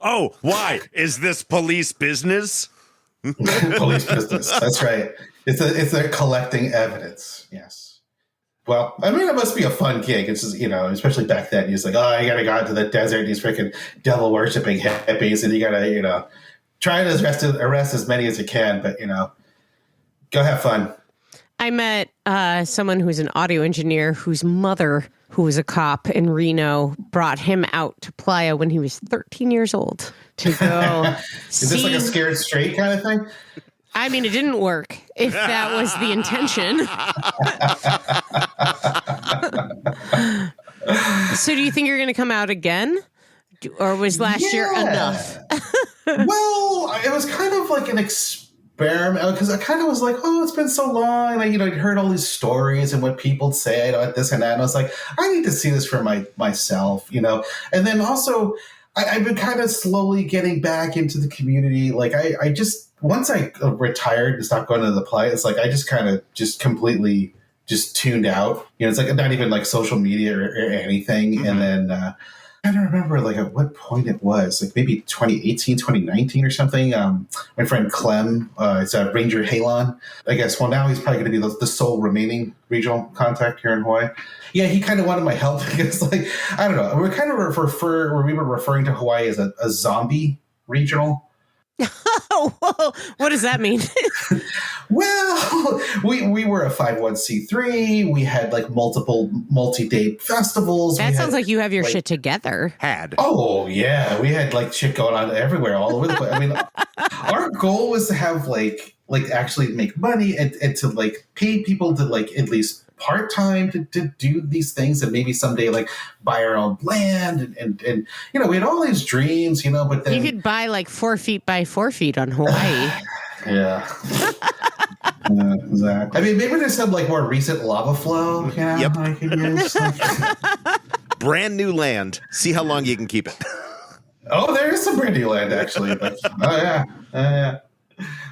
Oh, why? Is this police business? Police business. That's right. It's a collecting evidence. Yes. Well, I mean, it must be a fun gig. It's just, especially back then. He's like, oh, you got to go out to the desert. These freaking devil worshipping hippies, and you got to, try to arrest as many as you can. But go have fun. I met someone who's an audio engineer whose mother, who was a cop in Reno, brought him out to Playa when he was 13 years old. to go. Is this like a scared straight kind of thing? I mean, it didn't work, if that was the intention. So do you think you're going to come out again? Or was last year enough? Well, it was kind of like an experiment because I kind of was like, oh, it's been so long. And I'd heard all these stories and what people say about this and that. And I was like, I need to see this for myself, And then also, I've been kind of slowly getting back into the community. Like I just, once I retired and stopped going to the play, it's like I just kind of just completely just tuned out. It's like not even like social media or anything. Mm-hmm. And then I don't remember like at what point it was, like maybe 2018, 2019 or something. My friend Clem, it's Ranger Halon, I guess. Well, now he's probably going to be the sole remaining regional contact here in Hawaii. Yeah, he kind of wanted my help because, like, I don't know. We kind of we were referring to Hawaii as a zombie regional. Oh, what does that mean? Well, we were a 501c3. We had like multiple multi-day festivals. That sounds like you have your shit together. Oh, yeah. We had like shit going on everywhere, all over the place. I mean, our goal was to have like actually make money and to like pay people to like at least part-time to do these things and maybe someday like buy our own land and we had all these dreams, but then you could buy like 4 feet by 4 feet on Hawaii. Yeah. Exactly. I mean, maybe there's some like more recent lava flow. Yep. I could use. Brand new land. See how long you can keep it. Oh, there is some brand new land actually. But, yeah.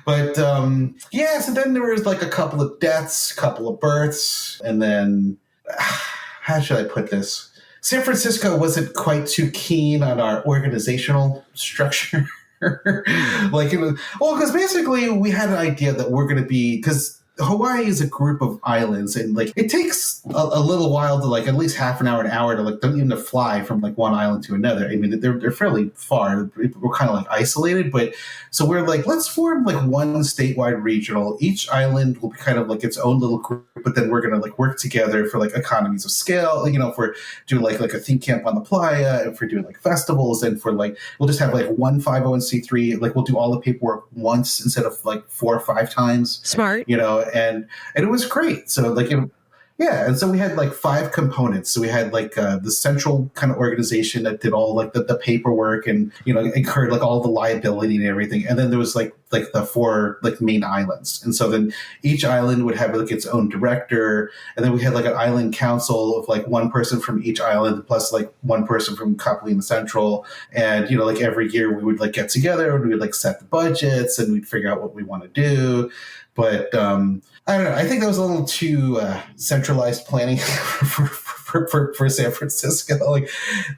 But so then there was like a couple of deaths, couple of births, and then how should I put this? San Francisco wasn't quite too keen on our organizational structure. Because basically we had an idea that we're going to be, because Hawaii is a group of islands, and like it takes a little while to like at least half an hour to like don't even to fly from like one island to another. I mean, they're fairly far. We're kind of like isolated, but so we're like, let's form like one statewide regional. Each island will be kind of like its own little group, but then we're gonna like work together for like economies of scale. If we're doing like a theme camp on the playa, if we're doing like festivals, and for like we'll just have like one 501c3. Like we'll do all the paperwork once instead of like 4 or 5 times. Smart. And it was great. So like, and so we had like 5 components. So we had like the central kind of organization that did all like the paperwork and, incurred like all the liability and everything. And then there was like the 4 like main islands. And so then each island would have like its own director. And then we had like an island council of like one person from each island plus like one person from Kapolei Central. And, like every year we would like get together and we would like set the budgets and we'd figure out what we want to do. But I don't know. I think that was a little too centralized planning for San Francisco. Like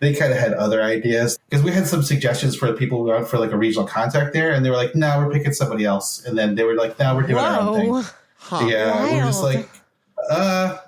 they kind of had other ideas because we had some suggestions for the people who went for like a regional contact there, and they were like, "No, we're picking somebody else." And then they were like, "No, we're doing our own thing." Huh. Yeah, Wild. we're just like,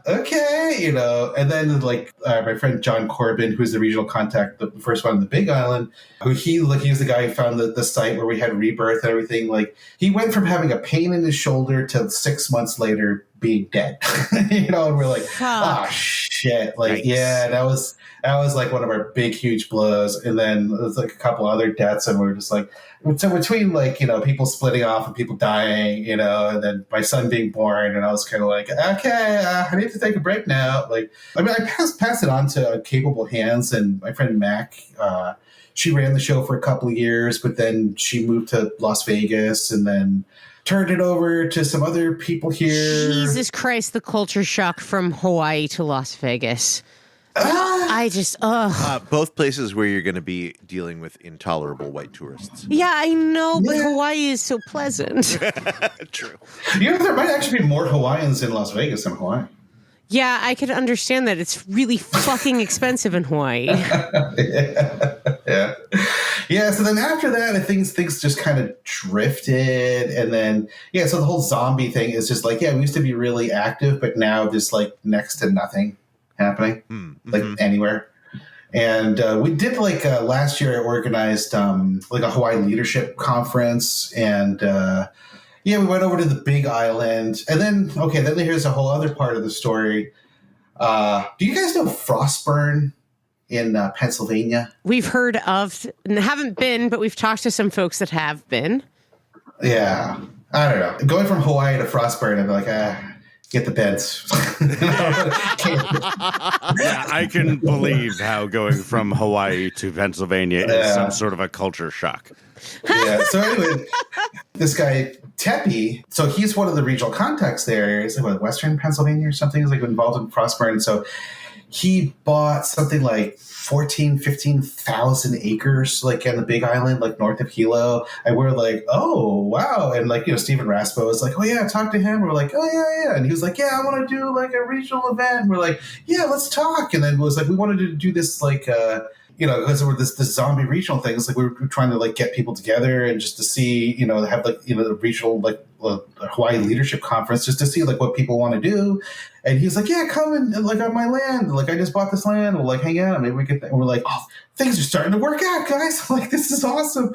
okay, And then like my friend John Corbin, who's the regional contact, the first one on the Big Island, he was the guy who found the site where we had Rebirth and everything. Like he went from having a pain in his shoulder to 6 months later being dead. And we're like, oh shit. Like, nice. Yeah, that was like one of our big, huge blows. And then there was like a couple other deaths, and we were just like, so between like, people splitting off and people dying, and then my son being born, and I was kind of like, okay, I need to take a break now. Like, I mean, I passed it on to capable hands, and my friend Mac, she ran the show for a couple of years, but then she moved to Las Vegas and then turned it over to some other people here. Jesus Christ, the culture shock from Hawaii to Las Vegas. Both places where you're going to be dealing with intolerable white tourists. Yeah, I know, but Hawaii is so pleasant. True. There might actually be more Hawaiians in Las Vegas than Hawaii. Yeah, I could understand that. It's really fucking expensive in Hawaii. Yeah. So then after that, things just kind of drifted, and then so the whole zombie thing is just like, we used to be really active, but now just like next to nothing happening, like anywhere. And we did like last year, I organized like a Hawaii leadership conference, and we went over to the Big Island, and then here's a whole other part of the story. Do you guys know Frostburn? in Pennsylvania. We've heard of, and haven't been, but we've talked to some folks that have been. Yeah. I don't know. Going from Hawaii to Frostburn, I'd be like, get the beds. Yeah, I can believe how going from Hawaii to Pennsylvania is some sort of a culture shock. Yeah. So anyway, this guy, Teppy, so he's one of the regional contacts there. He's like, Western Pennsylvania or something. He's like involved in Frostburn. So he bought something like 15,000 acres, like in the Big Island, like north of Hilo. And we're like, oh, wow. And like, Stephen Raspo was like, oh yeah, talk to him. We're like, oh yeah. And he was like, yeah, I want to do like a regional event. And we're like, yeah, let's talk. And then it was like, we wanted to do this like, because there were this zombie regional thing. It's like we were trying to like get people together and just to see, have like, the regional like Hawaii leadership conference just to see like what people want to do. And he's like, yeah, come and like on my land. Like I just bought this land. We'll like hang out. Maybe we get. And we're like, oh, things are starting to work out, guys. Like this is awesome.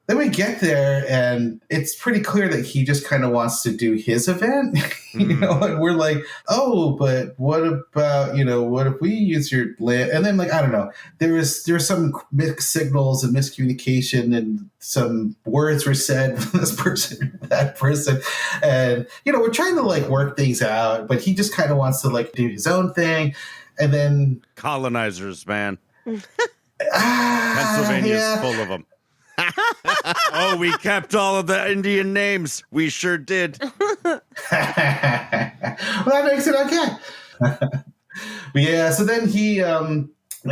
Then we get there, and it's pretty clear that he just kind of wants to do his event. And we're like, oh, but what about, what if we use your land? And then, like, I don't know, there was some mixed signals and miscommunication, and some words were said from this person, that person. And, we're trying to, like, work things out, but he just kind of wants to, like, do his own thing. And then colonizers, man. Pennsylvania's full of them. Oh, we kept all of the Indian names. We sure did. Well, that makes it okay. But yeah, so then he, and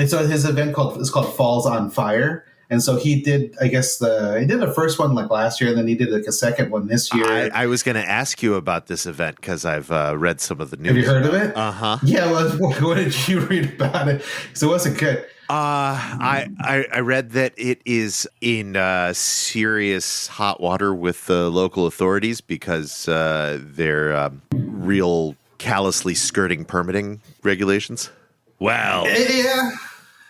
so his event is called Falls on Fire. And so he did, I guess he did the first one like last year, and then he did like a second one this year. I was going to ask you about this event because I've read some of the news. Have you heard of it? Uh-huh. Yeah, well, what did you read about it? So it wasn't good. I read that it is in serious hot water with the local authorities because they're real callously skirting permitting regulations. Wow.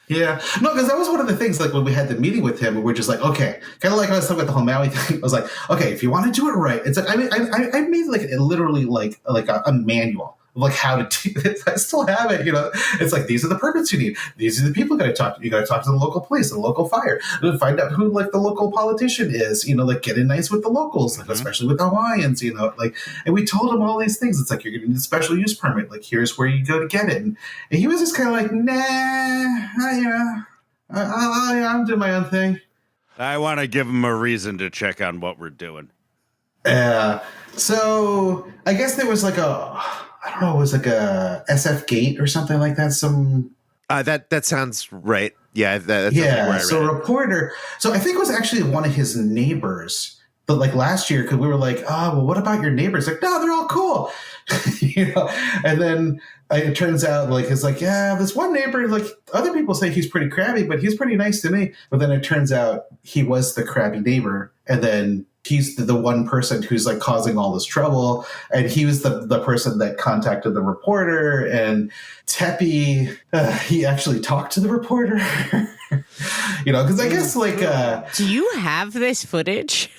Yeah. No, because that was one of the things, like, when we had the meeting with him, we're just like, okay, kind of like I was talking about the whole Maui thing. I was like, okay, if you want to do it right, it's like, I made like literally like a manual of like how to do this. I still have it, It's like, these are the permits you need. These are the people you got to talk to. You got to talk to the local police, the local fire, and find out who like the local politician is, like get in nice with the locals, like especially with the Hawaiians, like, and we told him all these things. It's like, you're getting a special use permit. Like, here's where you go to get it. And he was just kind of like, I'm doing my own thing. I want to give him a reason to check on what we're doing. So I guess there was like I don't know, it was like a SF gate or something like that. That sounds right. Yeah. That's yeah. So a reporter. So I think it was actually one of his neighbors. But like last year, because we were like, oh, well, what about your neighbors? Like, no, they're all cool. And then it turns out like, it's like, yeah, this one neighbor, like other people say he's pretty crabby, but he's pretty nice to me. But then it turns out he was the crabby neighbor. And then he's the one person who's like causing all this trouble. And he was the person that contacted the reporter. And Teppy, he actually talked to the reporter. Because I guess like... do you have this footage?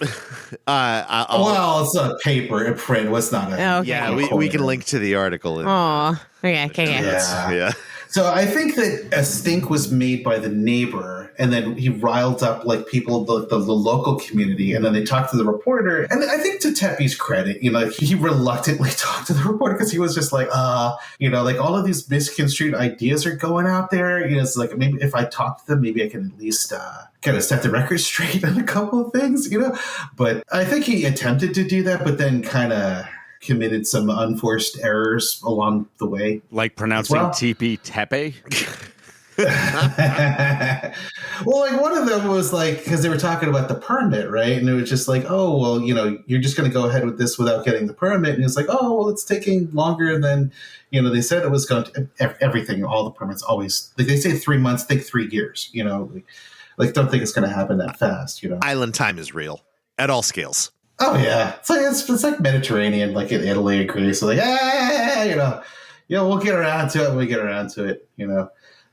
Well, it's a paper, a print. What's not a... Oh, okay. Yeah, we can link to the article. Oh, okay. Yeah. So I think that a stink was made by the neighbor, and then he riled up like people, the local community, and then they talked to the reporter. And I think to Teppy's credit, he reluctantly talked to the reporter because he was just like, like all of these misconstrued ideas are going out there. It's like, maybe if I talk to them, maybe I can at least kind of set the record straight on a couple of things, But I think he attempted to do that, but then kind of committed some unforced errors along the way. Like pronouncing TP Tepe? Well, like one of them was like, because they were talking about the permit, right? And it was just like, oh, well, you're just going to go ahead with this without getting the permit. And it's like, oh, well, it's taking longer than, they said it was going to, everything, all the permits always, like they say 3 months, think 3 years, like don't think it's going to happen that fast, Island time is real at all scales. Oh yeah, it's like Mediterranean, like in Italy and Greece. So like, we'll get around to it when we get around to it,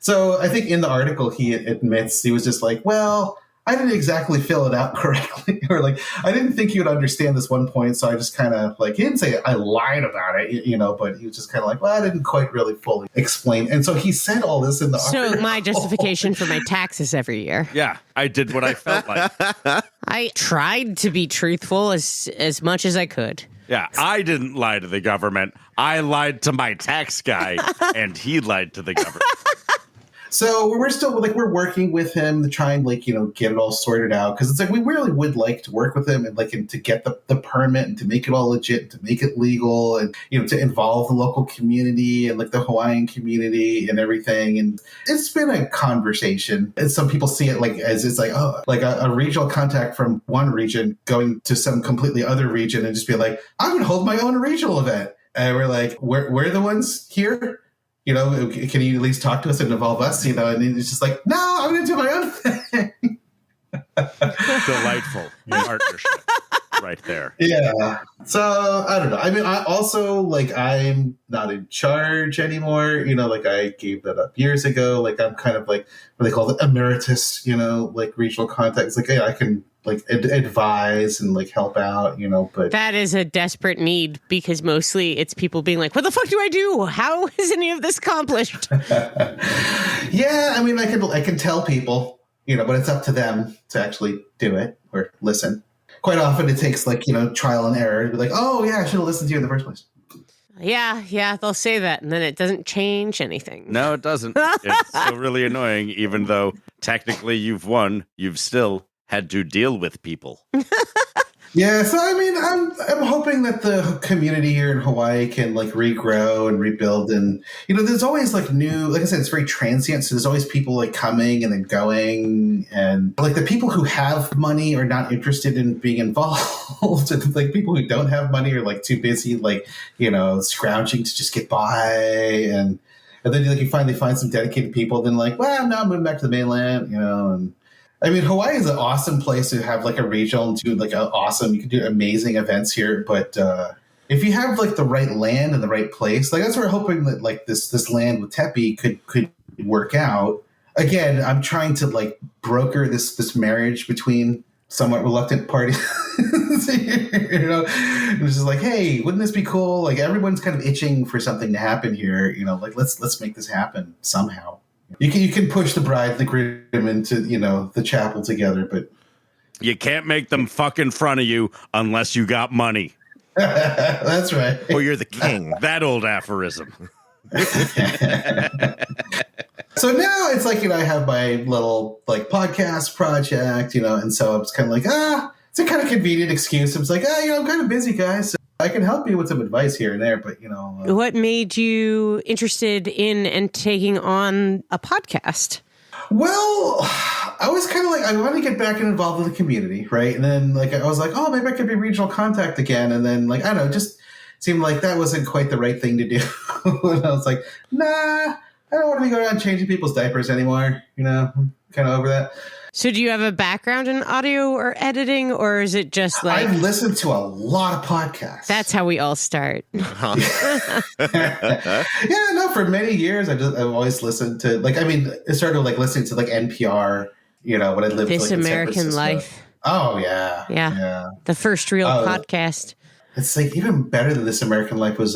So I think in the article he admits he was just like, well, I didn't exactly fill it out correctly, or like, I didn't think you would understand this one point. So I just kind of like, he didn't say I lied about it, but he was just kind of like, well, I didn't quite really fully explain. And so he said all this in the article. My justification for my taxes every year. Yeah, I did what I felt like. I tried to be truthful as much as I could. Yeah, I didn't lie to the government. I lied to my tax guy, and he lied to the government. So we're still like, we're working with him to try and like, get it all sorted out. Cause it's like, we really would like to work with him and like, and to get the permit and to make it all legit, to make it legal and, to involve the local community and like the Hawaiian community and everything. And it's been a conversation. And some people see it like, as it's like, oh, like a regional contact from one region going to some completely other region and just be like, I'm going to hold my own regional event. And we're like, we're the ones here. Can you at least talk to us and involve us? And it's just like, no, I'm going to do my own thing. Delightful partnership right there. Yeah. So I don't know. I mean, I also like, I'm not in charge anymore. Like I gave that up years ago. Like I'm kind of like what they call it, emeritus, like regional contacts. Like, I can like advise and like help out, but that is a desperate need because mostly it's people being like, what the fuck do I do? How is any of this accomplished? Yeah. I mean, I can tell people, but it's up to them to actually do it or listen. Quite often it takes like, trial and error to be like, oh yeah, I should have listened to you in the first place. Yeah, they'll say that, and then it doesn't change anything. No, it doesn't. It's still really annoying, even though technically you've won, you've still had to deal with people. Yeah, so I mean, I'm hoping that the community here in Hawaii can like regrow and rebuild, and there's always like new, like I said, it's very transient. So there's always people like coming and then going, and like the people who have money are not interested in being involved, and like people who don't have money are like too busy, like scrounging to just get by, and then like you finally find some dedicated people, then like, well, now I'm moving back to the mainland, and. I mean, Hawaii is an awesome place to have like a regional and do like you can do amazing events here. But if you have like the right land and the right place, like that's where we're hoping that like this land with Tepe could work out. Again, I'm trying to like broker this marriage between somewhat reluctant parties. It's just like, hey, wouldn't this be cool? Like everyone's kind of itching for something to happen here. Like let's make this happen somehow. You can push the bride and the groom into, the chapel together, but you can't make them fuck in front of you unless you got money. That's right. Or you're the king. That old aphorism. So now it's like, I have my little like podcast project, and so it's kind of like, it's a kind of convenient excuse. It's like, I'm kind of busy, guys. So I can help you with some advice here and there, but what made you interested in and taking on a podcast? Well, I was kind of like, I want to get back and involved in the community, right? And then like I was like, oh, maybe I could be regional contact again. And then like, I don't know, just seemed like that wasn't quite the right thing to do. And I was like, nah, I don't want to be going around changing people's diapers anymore. I'm kind of over that. So do you have a background in audio or editing, or is it just like... I've listened to a lot of podcasts. That's how we all start. Yeah, no, for many years, I've always listened to, like, I mean, I started like listening to like NPR, when I lived This like, American Life. Oh, yeah. Yeah. The first real podcast. It's like even better than This American Life was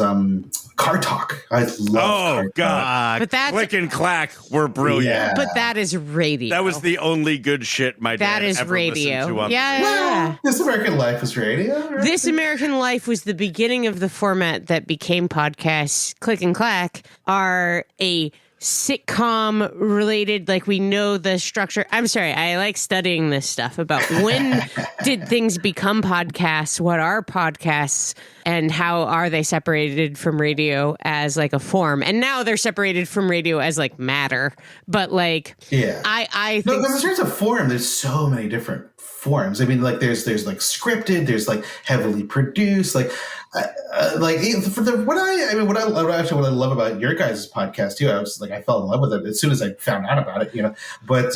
Car Talk. I love Car God. But that's Click and Clack were brilliant. Yeah. But that is radio. That was the only good shit my dad ever listened to on Well, This American Life was radio. Right? This American Life was the beginning of the format that became podcasts. Click and Clack are a sitcom related, like we know the structure. I'm sorry, I like studying this stuff about when did things become podcasts, what are podcasts, and how are they separated from radio as like a form. And now they're separated from radio as like matter. But like, yeah, I think... No, because in terms of form, there's so many different forms. I mean, like there's like scripted, there's like heavily produced, like for the what I love about your guys' podcast too. I was like, I fell in love with it as soon as I found out about it, But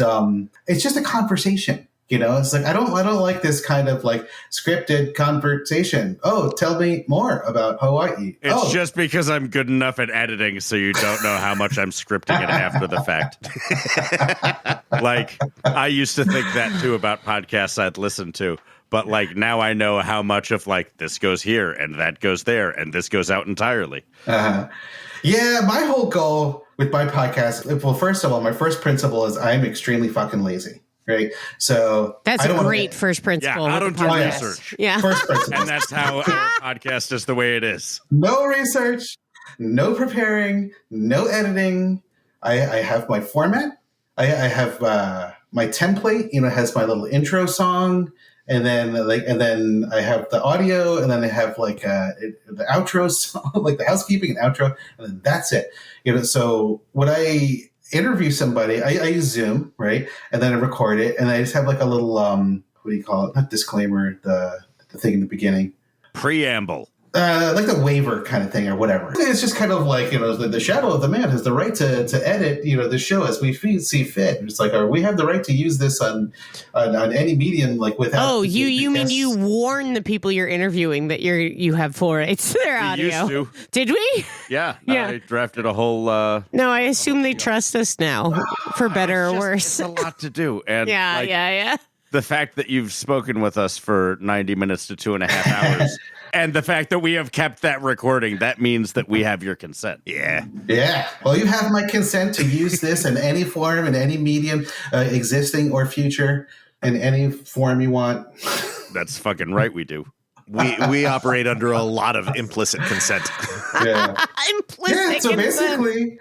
it's just a conversation, You know, it's like I don't like this kind of like scripted conversation. Oh, tell me more about Hawaii. It's just because I'm good enough at editing, so you don't know how much I'm scripting it after the fact. Like, I used to think that too about podcasts I'd listen to. But like now I know how much of like this goes here and that goes there and this goes out entirely. Yeah, my whole goal with my podcast, well, first of all, my first principle is I'm extremely fucking lazy. Right. So that's a great first principle. Yeah, I don't do research. Yeah. First principle. And that's how our podcast is the way it is. No research, no preparing, no editing. I have my format. I have my template, you know, has my little intro song. And then I have the audio, and then I have like the outro song, like the housekeeping and outro, and then that's it. You know, so when I interview somebody, I use Zoom, right? And then I record it, and I just have like a little what do you call it? Not disclaimer, the thing in the beginning. Preamble. Like the waiver kind of thing or whatever. It's just kind of like, you know, the shadow of the man has the right to edit, you know, the show as we see fit. It's like, we have the right to use this on any medium, like without. Oh, you mean you warn the people you're interviewing that you have full rights to their audio? Used to. Did we? Yeah. Yeah. I drafted a whole. No, I assume they trust us now, for better or worse. It's a lot to do, and yeah. The fact that you've spoken with us for 90 minutes to 2.5 hours. And the fact that we have kept that recording, that means that we have your consent. Yeah. Yeah. Well, you have my consent to use this in any form, in any medium, existing or future, in any form you want. That's fucking right, we do. We operate under a lot of implicit consent. Yeah. Implicit so consent.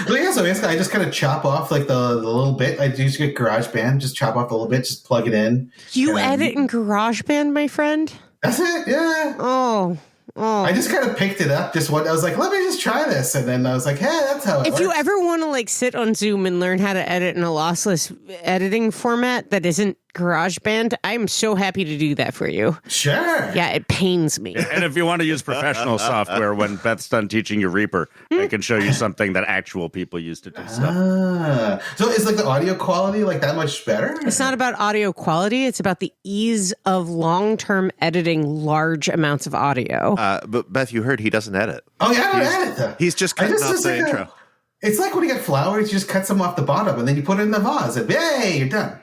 Basically, I just kind of chop off like the little bit. I just get GarageBand, just chop off the little bit, just plug it in. You edit in GarageBand, my friend? That's it, yeah. Oh. I just kind of picked it up. I was like, let me just try this. And then I was like, hey, that's how it works. If you ever want to like sit on Zoom and learn how to edit in a lossless editing format that isn't GarageBand, I'm so happy to do that for you. Sure. Yeah, it pains me. And if you want to use professional software, when Beth's done teaching you Reaper, I can show you something that actual people use to do stuff. So is like the audio quality like that much better? It's not about audio quality. It's about the ease of long-term editing large amounts of audio. But Beth, you heard he doesn't edit. Oh, yeah, I don't edit though. He's just cutting off the intro. It's like when you get flowers, you just cut some off the bottom and then you put it in the vase and yay, you're done.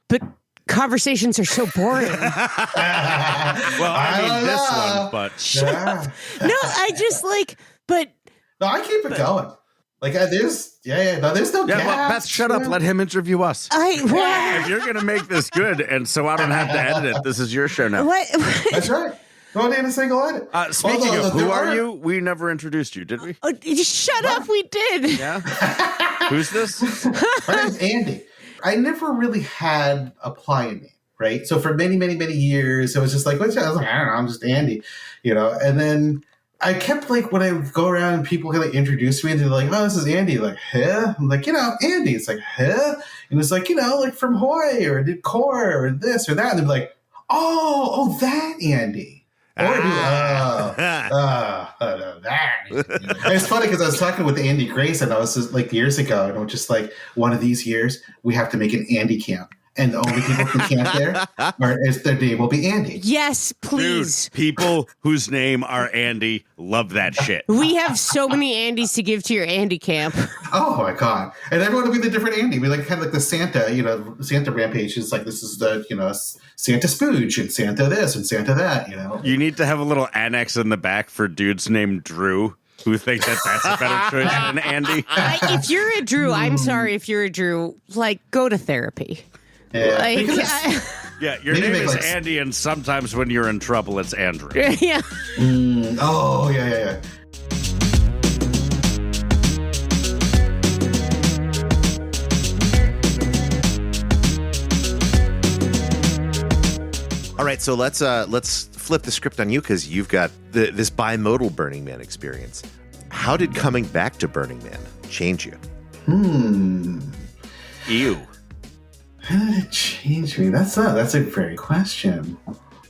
But conversations are so boring. Well, I mean this one, but Yeah. No, I just like, but No, I keep it going. Like there's no gaps. well, Beth, shut up. Let him interview us. If you're gonna make this good, and so I don't have to edit it, this is your show now. What? That's right. Don't need a single edit. Speaking of, who are you? We never introduced you, did we? Oh, just shut up. We did. Yeah. Who's this? My name's Andi. I never really had a playa name, right? So for many, many, many years, it was just like, I was like, I don't know, I'm just Andi, you know. And then I kept like, when I would go around and people kind of introduce me, and they're like, oh, this is Andi. Like, huh? I'm like, you know, Andi. It's like, huh? And it's like, you know, like from Hawaii or did Core or this or that. And they're like, oh, that Andi. Or that. And it's funny because I was talking with Andi Grace, and I was just like years ago, and I was just like, one of these years we have to make an Andi camp, and the only people who can camp there their name will be Andi. Yes, please. Dude, people whose name are Andi love that shit. We have so many Andys to give to your Andi camp. Oh my god! And everyone will be the different Andi. We like kind of like the Santa, you know, Santa rampage is like this is the, you know, Santa Spooge and Santa this and Santa that, you know. You need to have a little annex in the back for dudes named Drew who think that that's a better choice than Andi. If you're a Drew, I'm sorry. If you're a Drew, like, go to therapy. Yeah. Like, Yeah, your name is Andi, and sometimes when you're in trouble, it's Andrew. yeah. Oh, yeah. All right, so let's flip the script on you because you've got this bimodal Burning Man experience. How did coming back to Burning Man change you? Ew. How did it change me? That's a great question.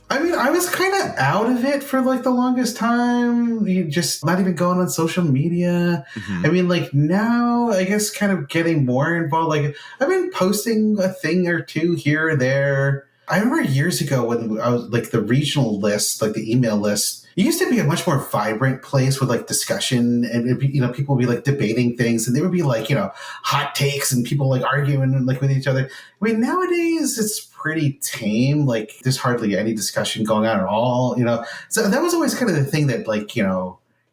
I I mean, I was kind of out of it for like the longest time. You just not even going on social media. Mm-hmm. I mean, like now, I guess kind of getting more involved. Like I've been posting a thing or two here or there. I remember years ago when I was like the regional list, like the email list, it used to be a much more vibrant place with like discussion and it'd be, people would be like debating things and there would be like, hot takes and people like arguing like with each other. I mean, nowadays it's pretty tame. Like there's hardly any discussion going on at all, So that was always kind of the thing that like,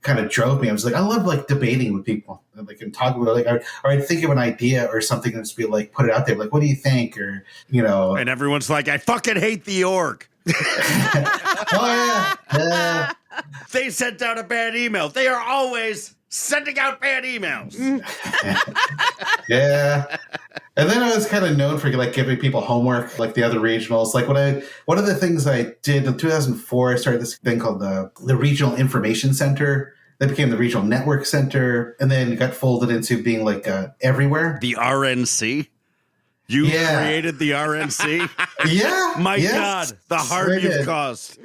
kind of drove me. I was like, I love like debating with people, like and talking about like, or I'd think of an idea or something and just be like, put it out there, like, what do you think? Or and everyone's like, I fucking hate the org. Oh yeah. They sent out a bad email. They are always sending out bad emails. Yeah. And then I was kind of known for like giving people homework, like the other regionals. Like one of the things I did in 2004, I started this thing called the Regional Information Center. That became the Regional Network Center, and then got folded into being like everywhere. The RNC? You created the RNC? Yeah. My God, the harm you've caused.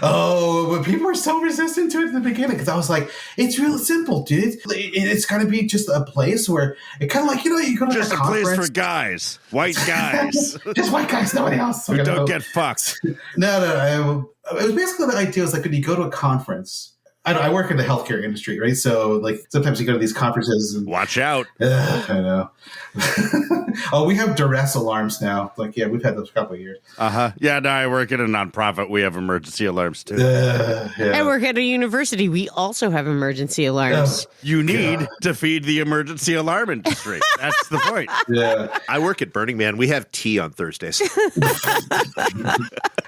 Oh, but people were so resistant to it in the beginning because I was like, it's real simple, dude. It's got to be just a place where it kind of like, you go to just a place for guys, white guys. Just white guys, nobody else. Who don't get fucked. No. It was basically the idea was like when you go to a conference, I work in the healthcare industry, right? So, like, sometimes you go to these conferences and... Watch out. I know. Oh, we have duress alarms now. Like, yeah, we've had those for a couple of years. Uh-huh. Yeah, no, I work at a nonprofit. We have emergency alarms, too. Yeah. I work at a university. We also have emergency alarms. You need to feed the emergency alarm industry. That's the point. Yeah. I work at Burning Man. We have tea on Thursdays.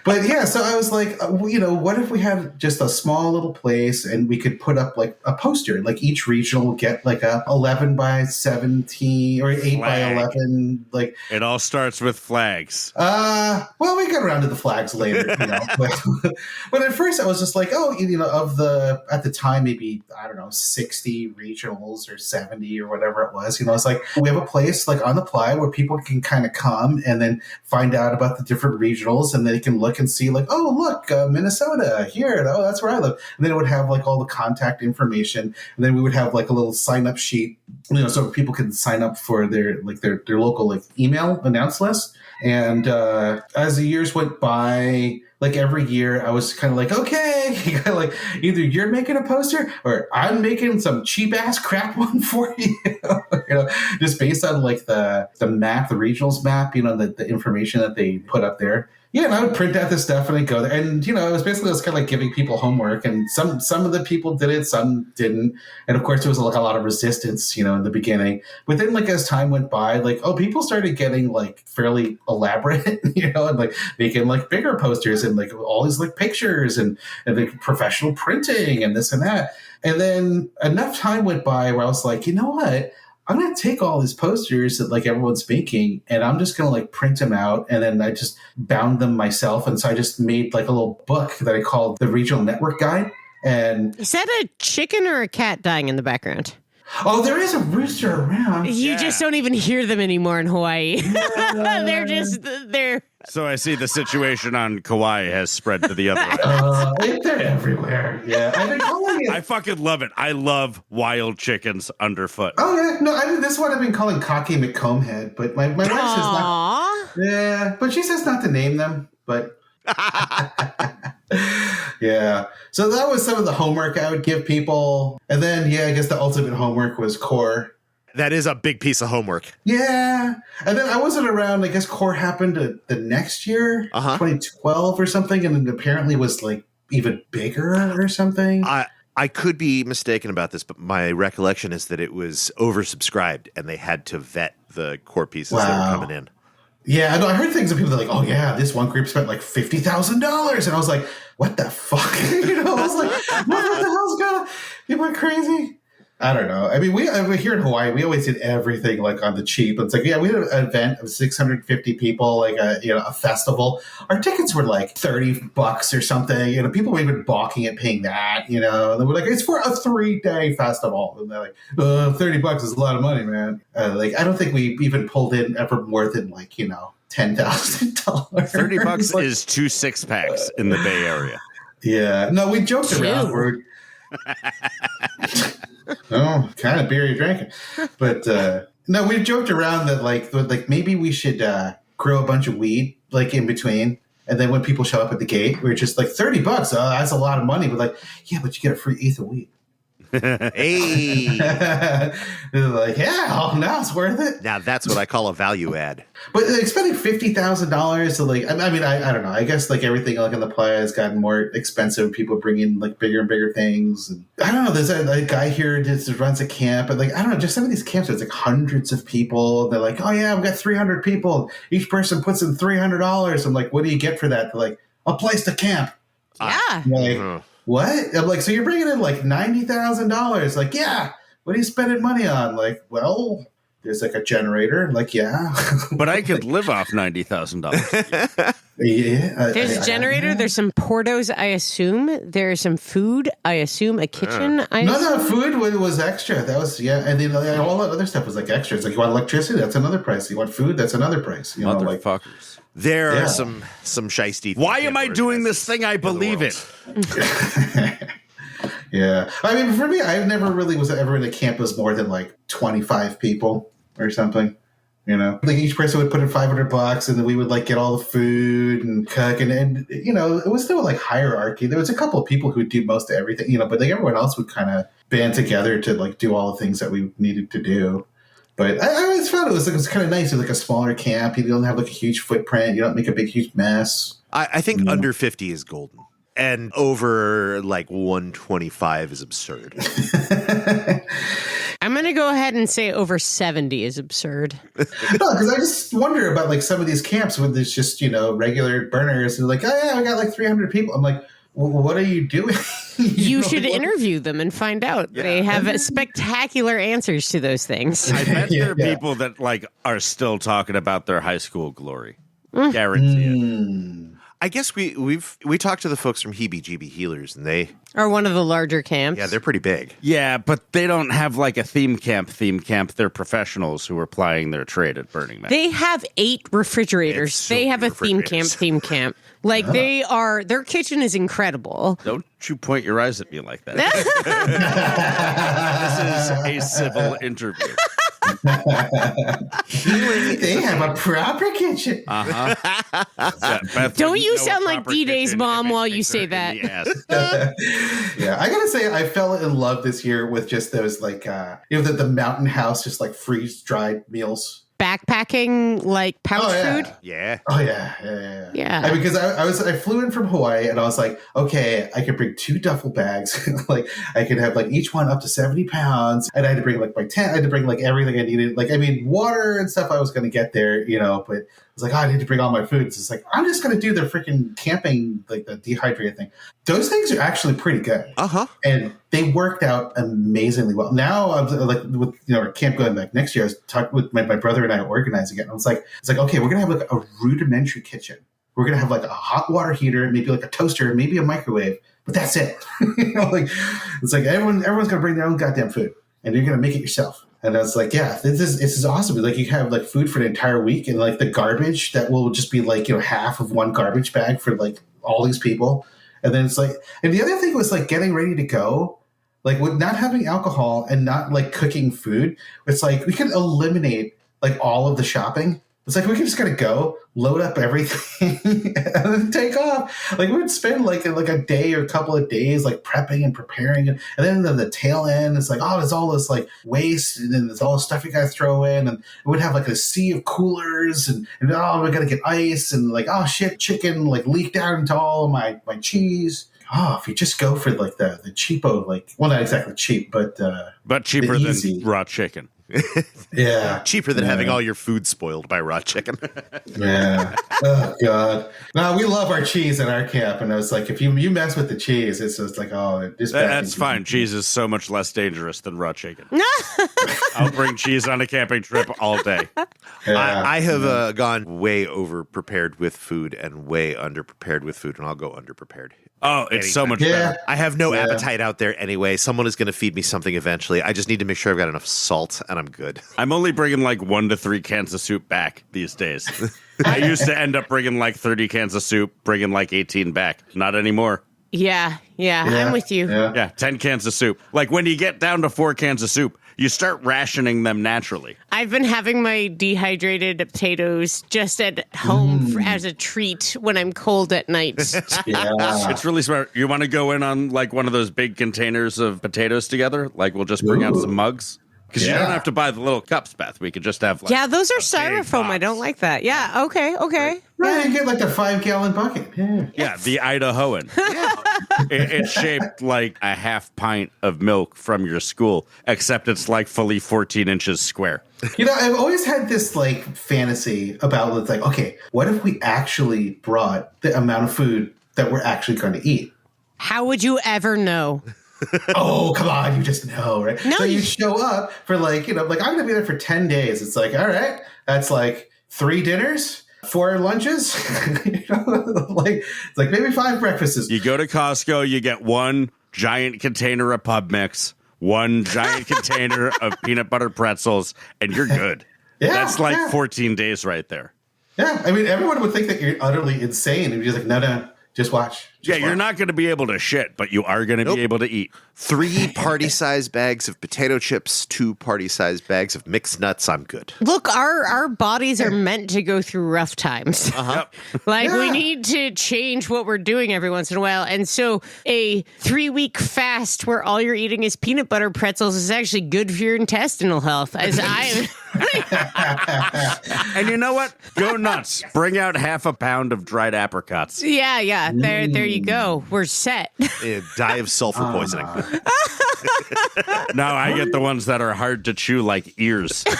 But, yeah, so I was like, what if we had just a small little place and we could put up like a poster, like each regional will get like a 11 by 17 or 8 by 11. Like it all starts with flags. Well, we got around to the flags later, but at first I was just like, at the time, maybe, I don't know, 60 regionals or 70 or whatever it was, it's like we have a place like on the Ply where people can kind of come and then find out about the different regionals and they can look and see like, oh, look, Minnesota here. Oh, that's where I live. And then it would have like all the contact information, and then we would have like a little sign up sheet, so people can sign up for their local like email announce list. And as the years went by, like every year, I was kind of like, okay, like either you're making a poster or I'm making some cheap ass crap one for you, just based on like the map, the regionals map, the information that they put up there. Yeah, and I would print out this stuff and I'd go there. And, it was basically just kind of like giving people homework. And some of the people did it, some didn't. And of course, there was like a lot of resistance, in the beginning. But then like as time went by, like, people started getting like fairly elaborate, and like making like bigger posters and like all these like pictures and like professional printing and this and that. And then enough time went by where I was like, you know what? I'm going to take all these posters that like everyone's making and I'm just going to like print them out. And then I just bound them myself. And so I just made like a little book that I called the Regional Network Guide. And is that a chicken or a cat dying in the background? Oh, there is a rooster around. You just don't even hear them anymore in Hawaii. They're. So I see the situation on Kauai has spread to the other end. They're everywhere. Yeah, I've been calling it. I fucking love it. I love wild chickens underfoot. Oh yeah, no, this one I've been calling Cocky McCombhead, but my wife says not. Yeah, but she says not to name them. But yeah, so that was some of the homework I would give people, and then I guess the ultimate homework was core. That is a big piece of homework. Yeah. And then I wasn't around. I guess core happened the next year, 2012 or something. And it apparently was like even bigger or something. I could be mistaken about this, but my recollection is that it was oversubscribed and they had to vet the core pieces that were coming in. Yeah, I heard things of people that are like, oh yeah, this one group spent like $50,000. And I was like, what the fuck? I was like, what the hell's going on? People are crazy. I don't know. I mean, we here in Hawaii, we always did everything like on the cheap. It's like, yeah, we had an event of 650 people, like a festival. Our tickets were like $30 or something. You know, people were even balking at paying that. You know, and they were like, it's for a 3-day festival, and they're like, $30 is a lot of money, man. Like, I don't think we even pulled in ever more than like $10,000. $30 like, is 2 6-packs in the Bay Area. Yeah, no, we joked around. Oh, kind of beer you're drinking. But no, we joked around that like maybe we should grow a bunch of weed like in between. And then when people show up at the gate, we're just like $30. That's a lot of money. But like, yeah, but you get a free eighth of weed. Hey. They're like, yeah, now it's worth it. Now that's what I call a value add. But like, spending $50,000 to like, I mean, I don't know. I guess like everything like in the playa has gotten more expensive. People bring in like bigger and bigger things. And I don't know. There's a guy here that runs a camp, and like I don't know. Just some of these camps, there's like hundreds of people. They're like, oh yeah, we've got 300 people. Each person puts in $300. I'm like, what do you get for that? They're like, a place to camp. Yeah. Like, what? I'm like, so you're bringing in like $90,000? Like, yeah. What are you spending money on? Like, well, there's like a generator. Like, yeah. But I could live off $90,000. Yeah. There's a generator. There's some portos, I assume. There's some food. I assume a kitchen. No, food was extra. That was, yeah. And then all that other stuff was like extra. It's like, you want electricity? That's another price. You want food? That's another price. You know, like, Motherfuckers. There are some shiesty. Why am I doing this thing? I believe it. Yeah. I mean, for me, I never really was ever in a camp was more than like 25 people or something. You know, like each person would put in $500 and then we would like get all the food and cook. And you know, it was still like hierarchy. There was a couple of people who would do most of everything, but like everyone else would kind of band together to like do all the things that we needed to do. But I always found it was kind of nice. It was like a smaller camp. You don't have like a huge footprint. You don't make a big, huge mess. I think under 50 is golden. And over like 125 is absurd. I'm going to go ahead and say over 70 is absurd. No, because I just wonder about like some of these camps where there's just, regular burners and like, oh yeah, I got like 300 people. I'm like, well, what are you doing? You should interview them and find out. Yeah. They have spectacular answers to those things. I bet there are people that like are still talking about their high school glory. Guarantee it. I guess we talked to the folks from Heebie Jeebie Healers, and they are one of the larger camps. Yeah, they're pretty big. Yeah, but they don't have like a theme camp. They're professionals who are plying their trade at Burning Man. They have 8 refrigerators. So they have a theme camp. Like their kitchen is incredible. Don't you point your eyes at me like that. This is a civil interview. They have a proper kitchen. Don't you sound like D-Day's mom while you say that? Yeah, I gotta say, I fell in love this year with just those like the Mountain House, just like freeze dried meals. Backpacking like pouch food. Yeah. Oh yeah. Yeah. Because I flew in from Hawaii and I was like, okay, I could bring 2 duffel bags. Like I could have like each one up to 70 pounds. And I had to bring like my tent. I had to bring like everything I needed. Like, I mean, water and stuff I was going to get there, but I was like, I need to bring all my food. So it's like, I'm just going to do the freaking camping, like the dehydrated thing. Those things are actually pretty good. And they worked out amazingly well. Now I'm like with our camp going back next year. I was talking with my brother and I organizing it. And I was like, okay, we're gonna have like a rudimentary kitchen. We're gonna have like a hot water heater, maybe like a toaster, maybe a microwave, but that's it. It's like everyone's gonna bring their own goddamn food, and you're gonna make it yourself. And I was like, yeah, this is awesome. Like you have like food for the entire week, and like the garbage that will just be like half of one garbage bag for like all these people. And then it's like, and the other thing was like getting ready to go. Like with not having alcohol and not like cooking food, it's like we can eliminate like all of the shopping. It's like we can just gotta go, load up everything, and then take off. Like we would spend like a day or a couple of days like prepping and preparing, and then the tail end, it's like, oh, there's all this like waste, and then there's all this stuff you gotta throw in, and it would have like a sea of coolers, and oh, we gotta get ice, and like, oh shit, chicken like leaked out into all of my cheese. Oh, if you just go for like the cheapo, like, well, not exactly cheap, but cheaper than raw chicken. Yeah. Cheaper than having all your food spoiled by raw chicken. Yeah. Oh, God. No, we love our cheese in our camp. And I was like, if you mess with the cheese, it's just like, oh, just That's fine. Cheese is so much less dangerous than raw chicken. I'll bring cheese on a camping trip all day. Yeah. I have gone way over prepared with food and way under prepared with food, and I'll go under prepared. Oh, it's so much better. I have no appetite out there anyway. Someone is going to feed me something eventually. I just need to make sure I've got enough salt, and I'm good. I'm only bringing like 1 to 3 cans of soup back these days. I used to end up bringing like 30 cans of soup, bringing like 18 back. Not anymore. Yeah, I'm with you. Yeah, 10 cans of soup. Like when you get down to 4 cans of soup, you start rationing them naturally. I've been having my dehydrated potatoes just at home as a treat when I'm cold at night. It's really smart. You want to go in on like one of those big containers of potatoes together? Like we'll just bring out some mugs. Because you don't have to buy the little cups, Beth. We could just have like those are styrofoam. I don't like that. Yeah, okay. Right, you get like the 5-gallon bucket. Yeah, the Idahoan. It's shaped like a half pint of milk from your school, except it's like fully 14 inches square. You know, I've always had this like fantasy about it's like, okay, what if we actually brought the amount of food that we're actually going to eat? How would you ever know? Oh, come on, you just know, right? No, so you show up for like, you know, like I'm going to be there for 10 days. It's like, all right, that's like 3 dinners, 4 lunches, you know, like it's like maybe 5 breakfasts. You go to Costco, you get 1 giant container of pub mix, 1 giant container of peanut butter pretzels, and you're good. That's like 14 days right there. Yeah, I mean, everyone would think that you're utterly insane. And you're just like, no, just watch. You're not going to be able to shit, but you are going to be able to eat. 3 party-sized bags of potato chips, 2 party-sized bags of mixed nuts. I'm good. Look, our bodies are meant to go through rough times. We need to change what we're doing every once in a while. And so a 3-week fast where all you're eating is peanut butter pretzels is actually good for your intestinal health. As And you know what? Go nuts. Bring out half a pound of dried apricots. Yeah. There you go. We're set. Die of sulfur poisoning. Now I get the ones that are hard to chew like ears. We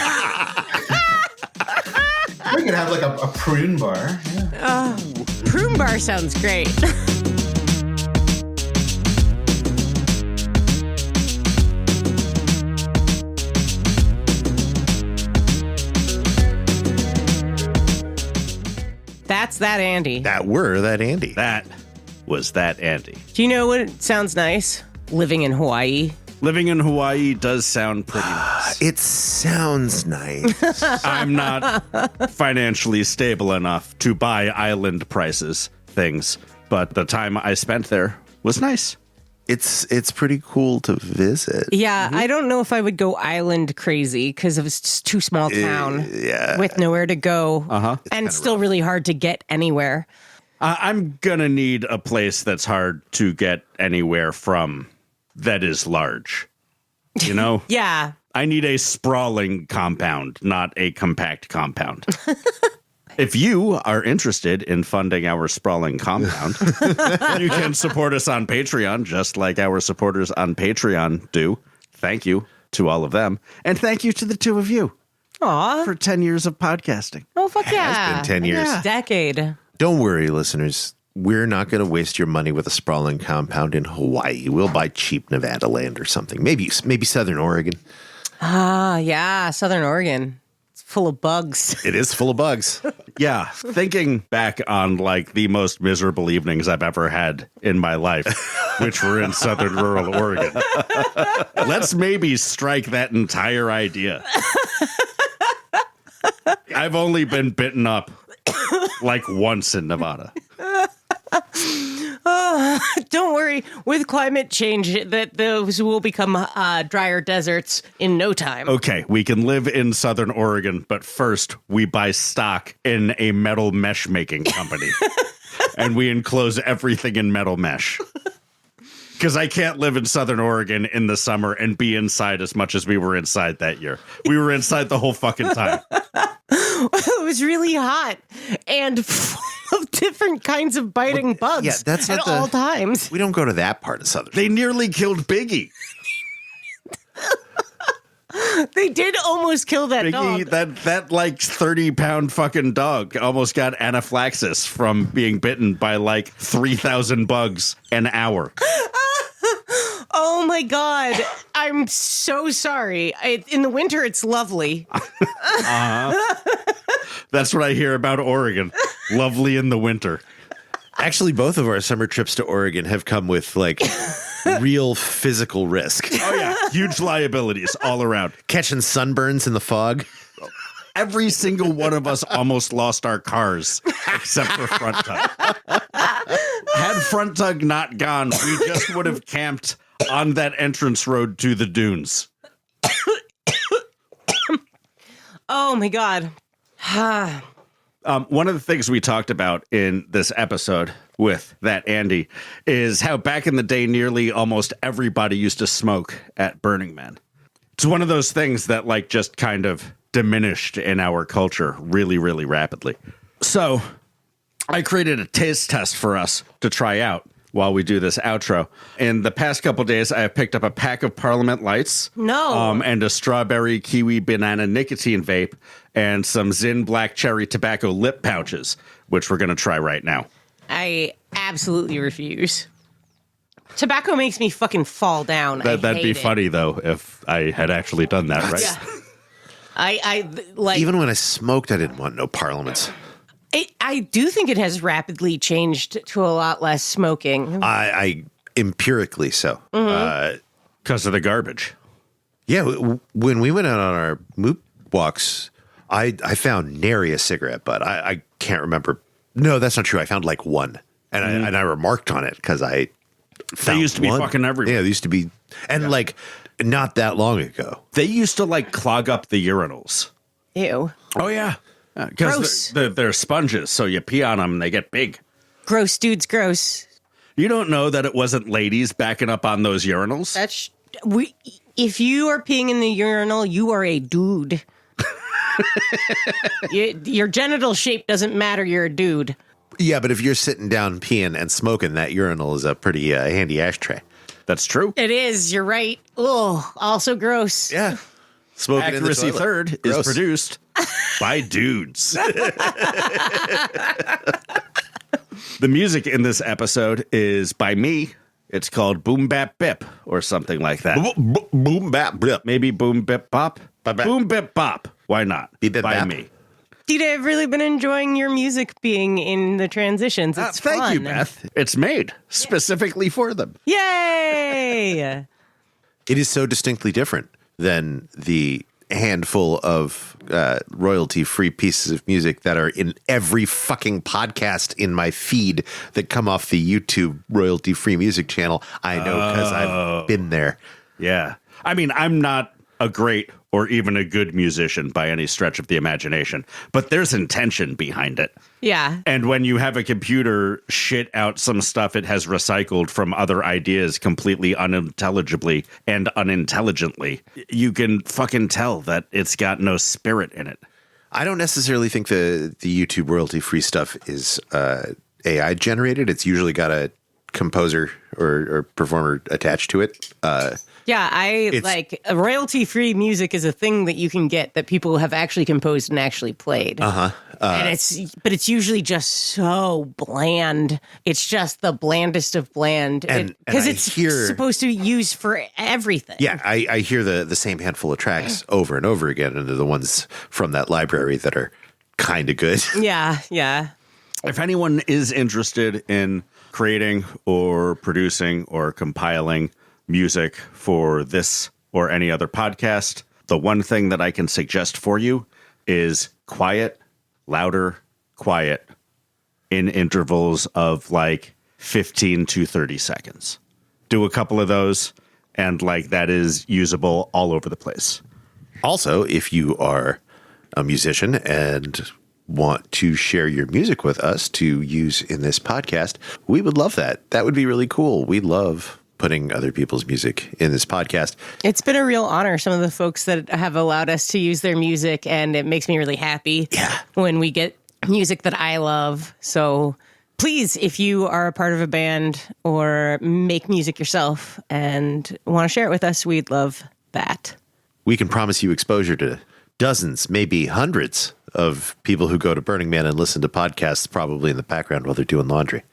could have like a prune bar. Prune bar sounds great. That's that Andi. That Andi. That was that Andi. Do you know what sounds nice? Living in Hawaii. Living in Hawaii does sound pretty nice. It sounds nice. I'm not financially stable enough to buy island prices things, but the time I spent there was nice. It's pretty cool to visit. Yeah, I don't know if I would go island crazy because it was just too small town with nowhere to go and still really hard to get anywhere. I'm going to need a place that's hard to get anywhere from that is large, you know? Yeah. I need a sprawling compound, not a compact compound. If you are interested in funding our sprawling compound, you can support us on Patreon, just like our supporters on Patreon do. Thank you to all of them. And thank you to the 2 of you. Aw. For 10 years of podcasting. Oh, fuck yeah. It has been 10 years. Yeah. Decade. Don't worry, listeners. We're not going to waste your money with a sprawling compound in Hawaii. We'll buy cheap Nevada land or something. Maybe Southern Oregon. Yeah, Southern Oregon. It's full of bugs. It is full of bugs. Yeah, thinking back on like the most miserable evenings I've ever had in my life, which were in southern rural Oregon. Let's maybe strike that entire idea. I've only been bitten up like once in Nevada. Don't worry, with climate change, that those will become drier deserts in no time. Okay, we can live in Southern Oregon, but first we buy stock in a metal mesh making company. And we enclose everything in metal mesh. Because I can't live in Southern Oregon in the summer and be inside as much as we were inside that year. We were inside the whole fucking time. It was really hot and full of different kinds of biting bugs. Yeah, that's not at all times. We don't go to that part of Southern. They nearly killed Biggie. They did almost kill that Biggie, dog. that like 30-pound fucking dog almost got anaphylaxis from being bitten by like 3,000 bugs an hour. Oh my God. I'm so sorry. In the winter, it's lovely. That's what I hear about Oregon. Lovely in the winter. Actually, both of our summer trips to Oregon have come with like real physical risk. Oh, yeah. Huge liabilities all around. Catching sunburns in the fog. Every single one of us almost lost our cars, except for Front Tug. Had Front Tug not gone, we just would have camped on that entrance road to the dunes. Oh my God. One of the things we talked about in this episode with that Andi is how back in the day, nearly almost everybody used to smoke at Burning Man. It's one of those things that like just kind of diminished in our culture really, really rapidly. So I created a taste test for us to try out while we do this outro. In the past couple days, I have picked up a pack of Parliament Lights. No. And a strawberry, kiwi, banana nicotine vape and some Zyn black cherry tobacco lip pouches, which we're going to try right now. I absolutely refuse. Tobacco makes me fucking fall down. That'd be funny, though, if I had actually done that, right? Yeah. I like. Even when I smoked, I didn't want no parliaments. I do think it has rapidly changed to a lot less smoking. I empirically so. Because of the garbage. Yeah, when we went out on our moot walks, I found nary a cigarette, but I can't remember. No, that's not true. I found like one, and I remarked on it because I found They used to be one. fucking everywhere. Yeah, they used to be, and like not that long ago. They used to, like, clog up the urinals. Ew. Oh, yeah. Gross. Because they're sponges, so you pee on them and they get big. Gross, dudes, gross. You don't know that it wasn't ladies backing up on those urinals? If you are peeing in the urinal, you are a dude. Your genital shape doesn't matter. You're a dude. Yeah, but if you're sitting down peeing and smoking, that urinal is a pretty handy ashtray. That's true. It is. You're right. Oh, also gross. Yeah. Smoking Accuracy in the toilet. Third is Gross. produced by dudes. The music in this episode is by me. It's called Boom Bap Bip or something like that. Boom, bap, blip. Maybe Boom Bip Bop. Bap, bap. Boom Bip Bop. Why not? Beep, bip, by bap. me. Dita, I've really been enjoying your music being in the transitions. It's Thank fun. you, Beth. It's made specifically for them. Yay! It is so distinctly different than the handful of royalty-free pieces of music that are in every fucking podcast in my feed that come off the YouTube royalty-free music channel. I know because I've been there. Yeah. I mean, I'm not a great or even a good musician by any stretch of the imagination, but there's intention behind it. Yeah. And when you have a computer shit out some stuff it has recycled from other ideas completely unintelligibly and unintelligently, you can fucking tell that it's got no spirit in it. I don't necessarily think the YouTube royalty-free stuff is AI generated. It's usually got a composer or performer attached to it. Yeah, royalty-free music is a thing that you can get that people have actually composed and actually played. And it's usually just so bland. It's just the blandest of bland. Because it's supposed to be used for everything. Yeah, I hear the same handful of tracks over and over again, and they're the ones from that library that are kind of good. Yeah, yeah. If anyone is interested in creating or producing or compiling music for this or any other podcast, the one thing that I can suggest for you is quiet, louder, quiet in intervals of like 15 to 30 seconds. Do a couple of those, and like that is usable all over the place. Also, if you are a musician and want to share your music with us to use in this podcast, we would love that. That would be really cool. We love putting other people's music in this podcast. It's been a real honor, some of the folks that have allowed us to use their music, and it makes me really happy when we get music that I love. So please, if you are a part of a band or make music yourself and want to share it with us, we'd love that. we can promise you exposure to dozens, maybe hundreds of people who go to Burning Man and listen to podcasts probably in the background while they're doing laundry.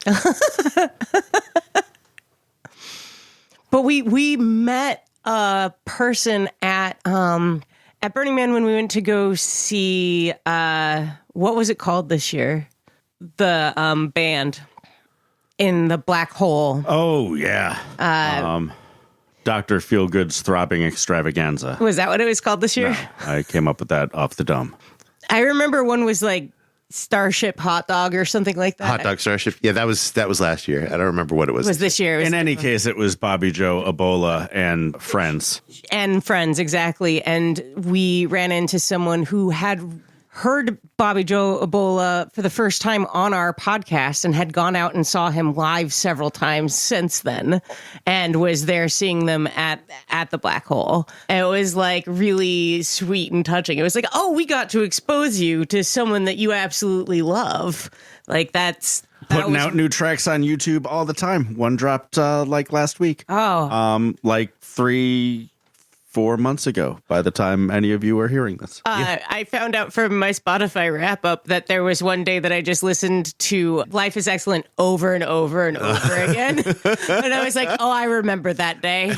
But we met a person at Burning Man when we went to go see what was it called this year? The band in the black hole. Oh yeah. Dr. Feelgood's Throbbing Extravaganza. Was that what it was called this year? No, I came up with that off the dome. I remember one was like Starship Hot Dog or something like that. Hot Dog Starship. Yeah, that was last year. I don't remember what it was. It was this year. In any case, it was Bobby Joe, Ebola, and friends. And friends, exactly. And we ran into someone who had heard Bobby Joe Ebola for the first time on our podcast and had gone out and saw him live several times since then and was there seeing them at the black hole. And it was like really sweet and touching. It was like, oh, we got to expose you to someone that you absolutely love. Like Putting out new tracks on YouTube all the time. One dropped like last week. Oh. Like 3-4 months ago, by the time any of you are hearing this. I found out from my Spotify wrap-up that there was one day that I just listened to Life is Excellent over and over and over again. And I was like, oh, I remember that day.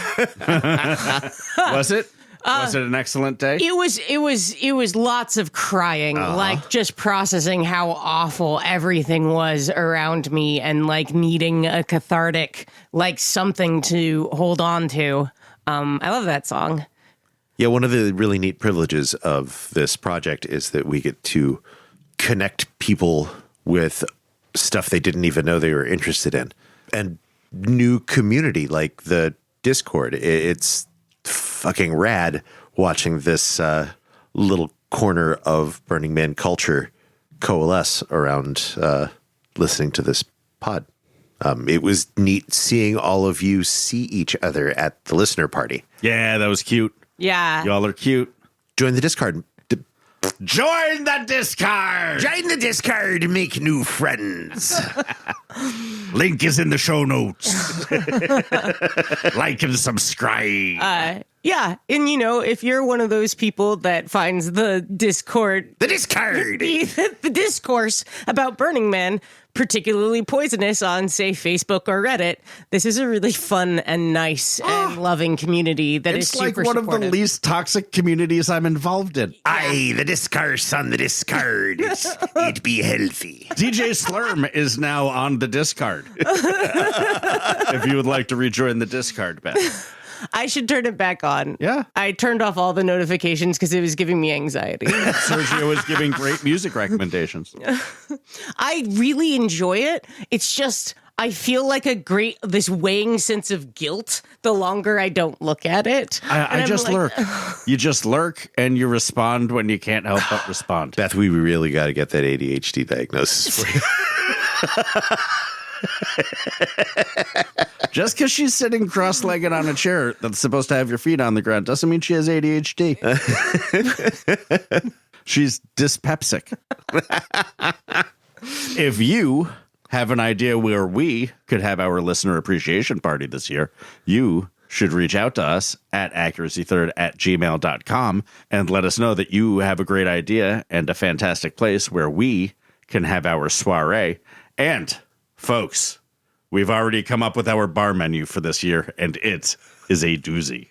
Was it? Was it an excellent day? It was lots of crying, like just processing how awful everything was around me and like needing a cathartic, like something to hold on to. I love that song. Yeah, one of the really neat privileges of this project is that we get to connect people with stuff they didn't even know they were interested in. And new community like the Discord. It's fucking rad watching this little corner of Burning Man culture coalesce around listening to this pod. It was neat seeing all of you see each other at the listener party. Yeah, that was cute. Yeah. Y'all are cute. Join the Discord. Join the Discord! Join the Discord. Make new friends. Link is in the show notes. Like and subscribe. Yeah. And, if you're one of those people that finds the Discord... The Discord! the discourse about Burning Man particularly poisonous on, say, Facebook or Reddit, this is a really fun and nice and loving community that is super supportive. It's like one of the least toxic communities I'm involved in. Aye, the discourse on the Discord. It be healthy. DJ Slurm is now on the Discard. If you would like to rejoin the Discard, Beth. I should turn it back on. Yeah. I turned off all the notifications because it was giving me anxiety. Sergio was giving great music recommendations. I really enjoy it. It's just, I feel like this weighing sense of guilt the longer I don't look at it. I just lurk. You just lurk and you respond when you can't help but respond. Beth, we really got to get that ADHD diagnosis for you. Just because she's sitting cross-legged on a chair that's supposed to have your feet on the ground doesn't mean she has ADHD. She's dyspeptic. If you have an idea where we could have our listener appreciation party this year, you should reach out to us at accuracythird@gmail.com and let us know that you have a great idea and a fantastic place where we can have our soiree. And folks, we've already come up with our bar menu for this year, and it is a doozy.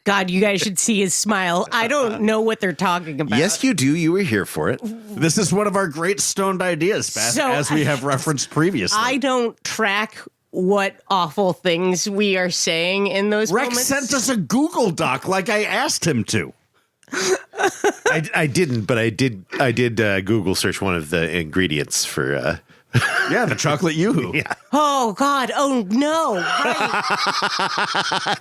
God, you guys should see his smile. I don't know what they're talking about. Yes, you do. You were here for it. This is one of our great stoned ideas, Beth, as we have referenced previously. I don't track what awful things we are saying in those Rex moments. sent us a Google Doc like I asked him to. I didn't, but I did Google search one of the ingredients for... Yeah, the chocolate yoo-hoo. Yeah. Oh, God. Oh, no. Right.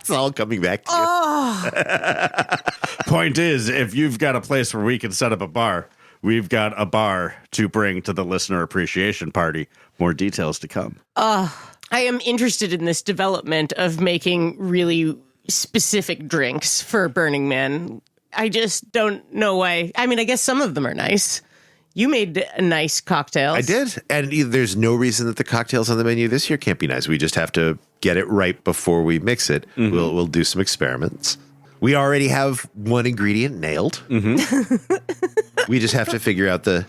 It's all coming back to you. Point is, if you've got a place where we can set up a bar, we've got a bar to bring to the listener appreciation party. More details to come. I am interested in this development of making really specific drinks for Burning Man. I just don't know why. I mean, I guess some of them are nice. You made nice cocktails. I did. And there's no reason that the cocktails on the menu this year can't be nice. We just have to get it right before we mix it. Mm-hmm. We'll do some experiments. We already have one ingredient nailed. Mm-hmm. We just have to figure out the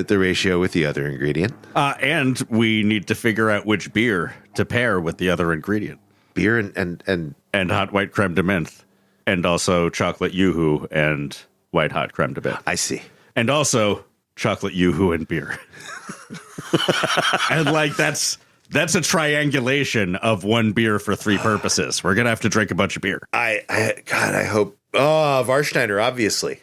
ratio with the other ingredient. And we need to figure out which beer to pair with the other ingredient. Beer and hot white creme de menthe. And also chocolate yoo-hoo and white hot creme de menthe. I see. And also chocolate yoo-hoo and beer. And like that's a triangulation of one beer for three purposes. We're going to have to drink a bunch of beer. I hope. Oh, Warsteiner, obviously.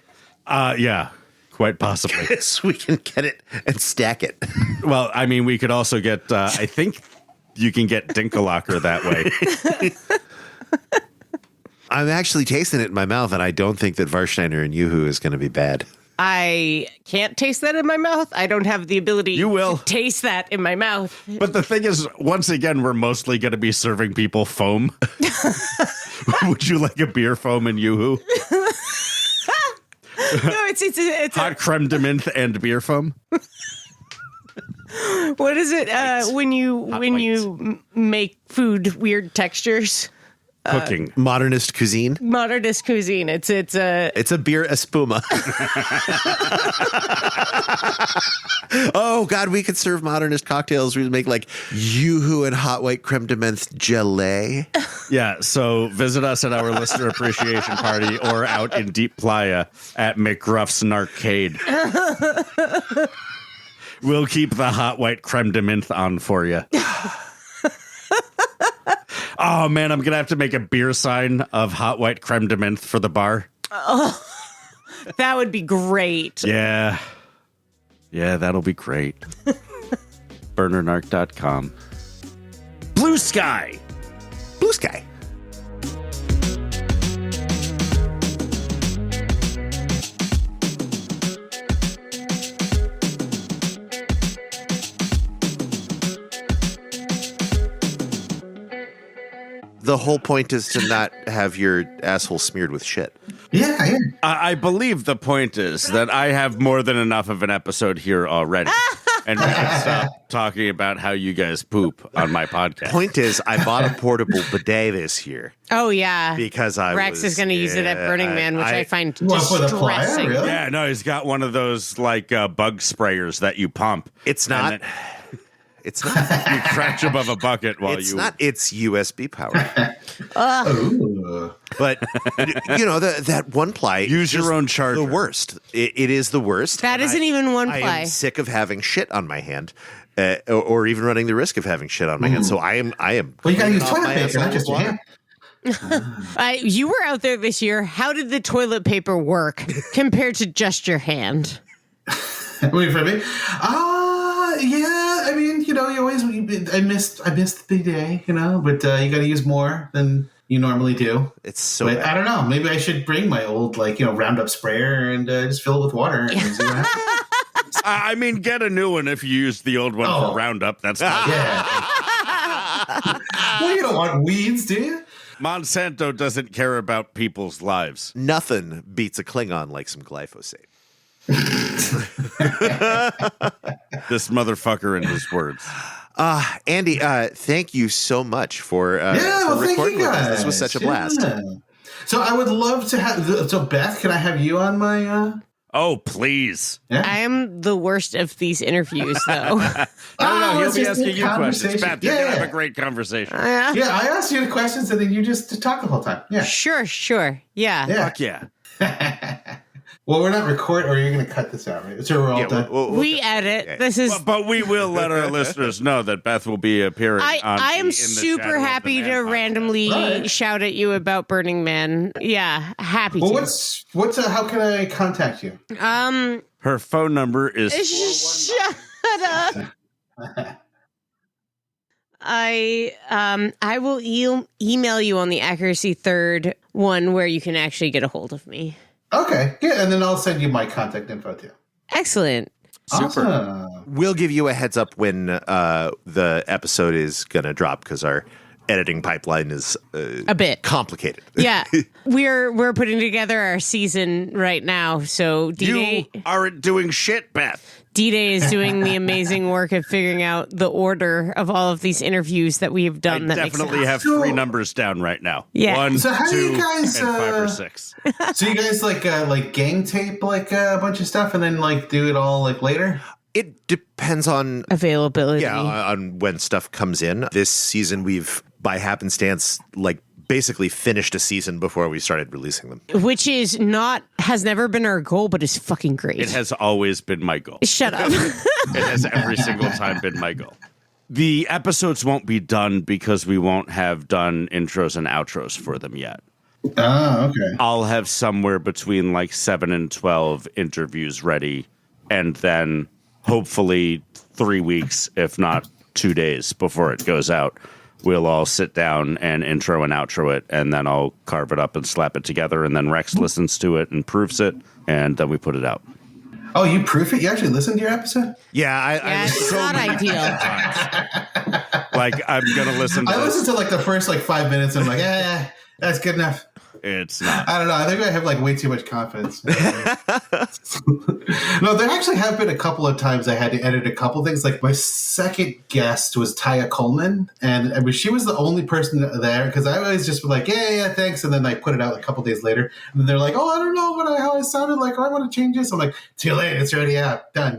Yeah, quite possibly. So we can get it and stack it. Well, I mean, we could also get, I think you can get Dinkelöcker that way. I'm actually tasting it in my mouth, and I don't think that Warsteiner and Yoo-hoo is going to be bad. I can't taste that in my mouth. I don't have the ability to taste that in my mouth. But the thing is, once again, we're mostly going to be serving people foam. Would you like a beer foam and Yoo-hoo? No, it's hot creme de menthe and beer foam. What is it when you make food weird textures? Cooking. Modernist cuisine. Modernist cuisine. It's a beer espuma. Oh God, we could serve modernist cocktails. We'd make like Yoo-hoo and hot white creme de menthe gelée. Yeah, so visit us at our listener appreciation party or out in Deep Playa at McGruff's Narcade. We'll keep the hot white creme de menthe on for you. Oh, man, I'm going to have to make a beer sign of hot white creme de menthe for the bar. Oh, that would be great. Yeah. Yeah, that'll be great. BurnerNarc.com. Blue Sky. Blue Sky. The whole point is to not have your asshole smeared with shit. Yeah. I believe the point is that I have more than enough of an episode here already. And we can stop talking about how you guys poop on my podcast. Point is, I bought a portable bidet this year. Oh, yeah. Because Rex is going to use it at Burning Man, which I find distressing. distressing. Really? Yeah, no, he's got one of those like bug sprayers that you pump. It's not. It's not. You crouch above a bucket while It's not. It's USB powered. Ooh. But you know that one ply. Use your own charger. The worst. It is the worst. That isn't even one I ply. am sick of having shit on my hand, or even running the risk of having shit on my hand. So I am. Well, you got to use toilet paper, not just your hand. You were out there this year. How did the toilet paper work compared to just your hand? Wait for me. Yeah. I mean, you know, I missed the big day, you know, but you got to use more than you normally do. It's so. But bad. I don't know. Maybe I should bring my old, roundup sprayer and just fill it with water and see what happens. I mean, get a new one if you used the old one for Roundup. That's not. Yeah. Well, you don't want weeds, do you? Monsanto doesn't care about people's lives. Nothing beats a Klingon like some glyphosate. This motherfucker and his words. Andi, thank you so much for Thank recording you with us. guys. This was such a blast. Yeah. So I would love to have. So Beth, can I have you on my? Oh, please. Yeah. I am the worst of these interviews, though. No, he'll it's be just asking a you questions. conversation. Beth, you're going to have a great conversation. Yeah, I asked you the questions and then you just talk the whole time. Yeah. Sure. Yeah. Fuck yeah. Well, we're not recording, or you're going to cut this out, right? So we're all done. We edit. This is. But we will let our listeners know that Beth will be appearing on I am In the super Shadow of the happy Man to podcast. randomly shout at you about Burning Man. Yeah, happy Well, to. how can I contact you? Her phone number is Shut up. I will email you on the Accuracy Third one where you can actually get a hold of me. Okay, yeah, and then I'll send you my contact info too. Excellent. super. Awesome. We'll give you a heads up when the episode is going to drop because our editing pipeline is A bit complicated. Yeah, we're putting together our season right now. So You aren't doing shit, Beth. D-Day is doing the amazing work of figuring out the order of all of these interviews that we have done. I definitely have three numbers down right now. Yeah. 1, So how do 2, you guys, and 5 or 6. So you guys like gang tape like a bunch of stuff and then like do it all like later? It depends on Availability. Yeah, on when stuff comes in. This season, we've, by happenstance, like basically finished a season before we started releasing them. Which has never been our goal, but is fucking great. It has always been my goal. Shut up. It has every single time been my goal. The episodes won't be done because we won't have done intros and outros for them yet. Oh, okay. I'll have somewhere between like 7 and 12 interviews ready, and then hopefully 3 weeks, if not 2 days before it goes out, we'll all sit down and intro and outro it, and then I'll carve it up and slap it together, and then Rex listens to it and proofs it, and then we put it out. Oh, you proof it? You actually listened to your episode? Yeah, It's not ideal. Like, I'm going to listen to I this. listened to like the first like 5 minutes and I'm like, that's good enough. It's not. I don't know. I think I have like way too much confidence. No, there actually have been a couple of times I had to edit a couple things. Like my second guest was Taya Coleman, and I mean, she was the only person there because I always just be like, yeah, thanks, and then I put it out a couple days later, and then they're like, oh, I don't know how I sounded like. Oh, I want to change this. I'm like, too late. It's already out. Done.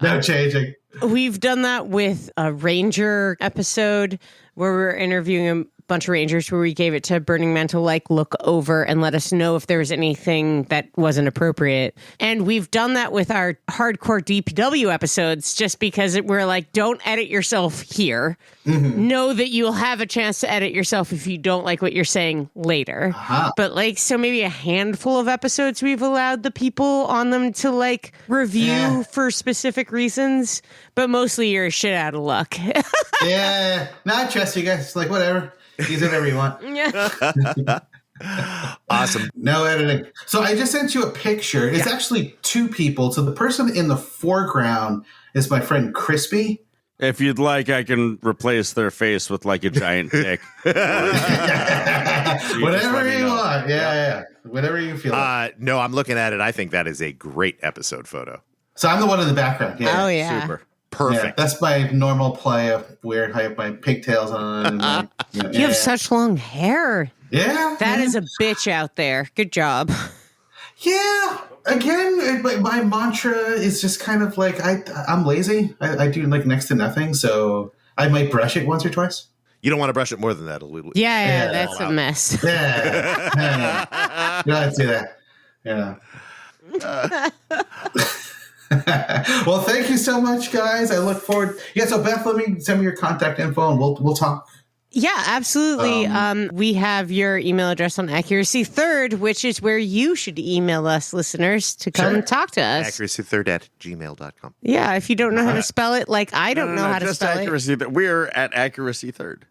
No changing. We've done that with a Ranger episode where we're interviewing a bunch of Rangers, where we gave it to Burning Man to like look over and let us know if there was anything that wasn't appropriate. And we've done that with our hardcore DPW episodes just because we're like, don't edit yourself here. Mm-hmm. Know that you'll have a chance to edit yourself if you don't like what you're saying later. Uh-huh. But like, so maybe a handful of episodes we've allowed the people on them to like review for specific reasons, but mostly you're a shit out of luck. Yeah, no, I trust you guys. Like, whatever. Use whatever you want. Awesome. No editing. So I just sent you a picture. It's actually two people. So the person in the foreground is my friend Crispy. If you'd like, I can replace their face with like a giant dick. Whatever you want. Yeah. Whatever you feel like. No, I'm looking at it. I think that is a great episode photo. So I'm the one in the background. Yeah. Oh, yeah. Super. Perfect. Yeah, that's my normal play of weird. I have my pigtails on. And you have such long hair. Yeah. That is a bitch out there. Good job. Yeah. Again, my mantra is just kind of like I'm lazy. I do like next to nothing, so I might brush it once or twice. You don't want to brush it more than that. Yeah, that's a mess. Yeah. Let's do that. Yeah. Well, thank you so much, guys. I look forward. Yeah, so Beth, let me send me your contact info and we'll talk. Yeah, absolutely. We have your email address on Accuracy Third, which is where you should email us, listeners, to come and talk to us. Accuracy3rd@gmail.com. Yeah, if you don't know how to spell it, like I don't know how to spell accuracy it. We're at Accuracy Third.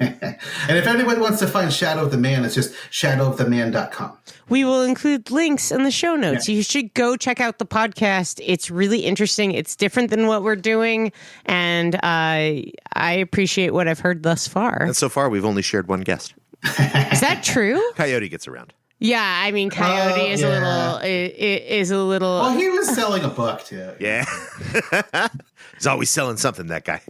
And if anyone wants to find Shadow of the Man, it's just shadowoftheman.com. We will include links in the show notes. Yeah. You should go check out the podcast. It's really interesting. It's different than what we're doing. And I appreciate what I've heard thus far. And so far, we've only shared one guest. Is that true? Coyote gets around. Yeah, I mean, Coyote is a little. Well, he was selling a book too. Yeah, he's always selling something. That guy.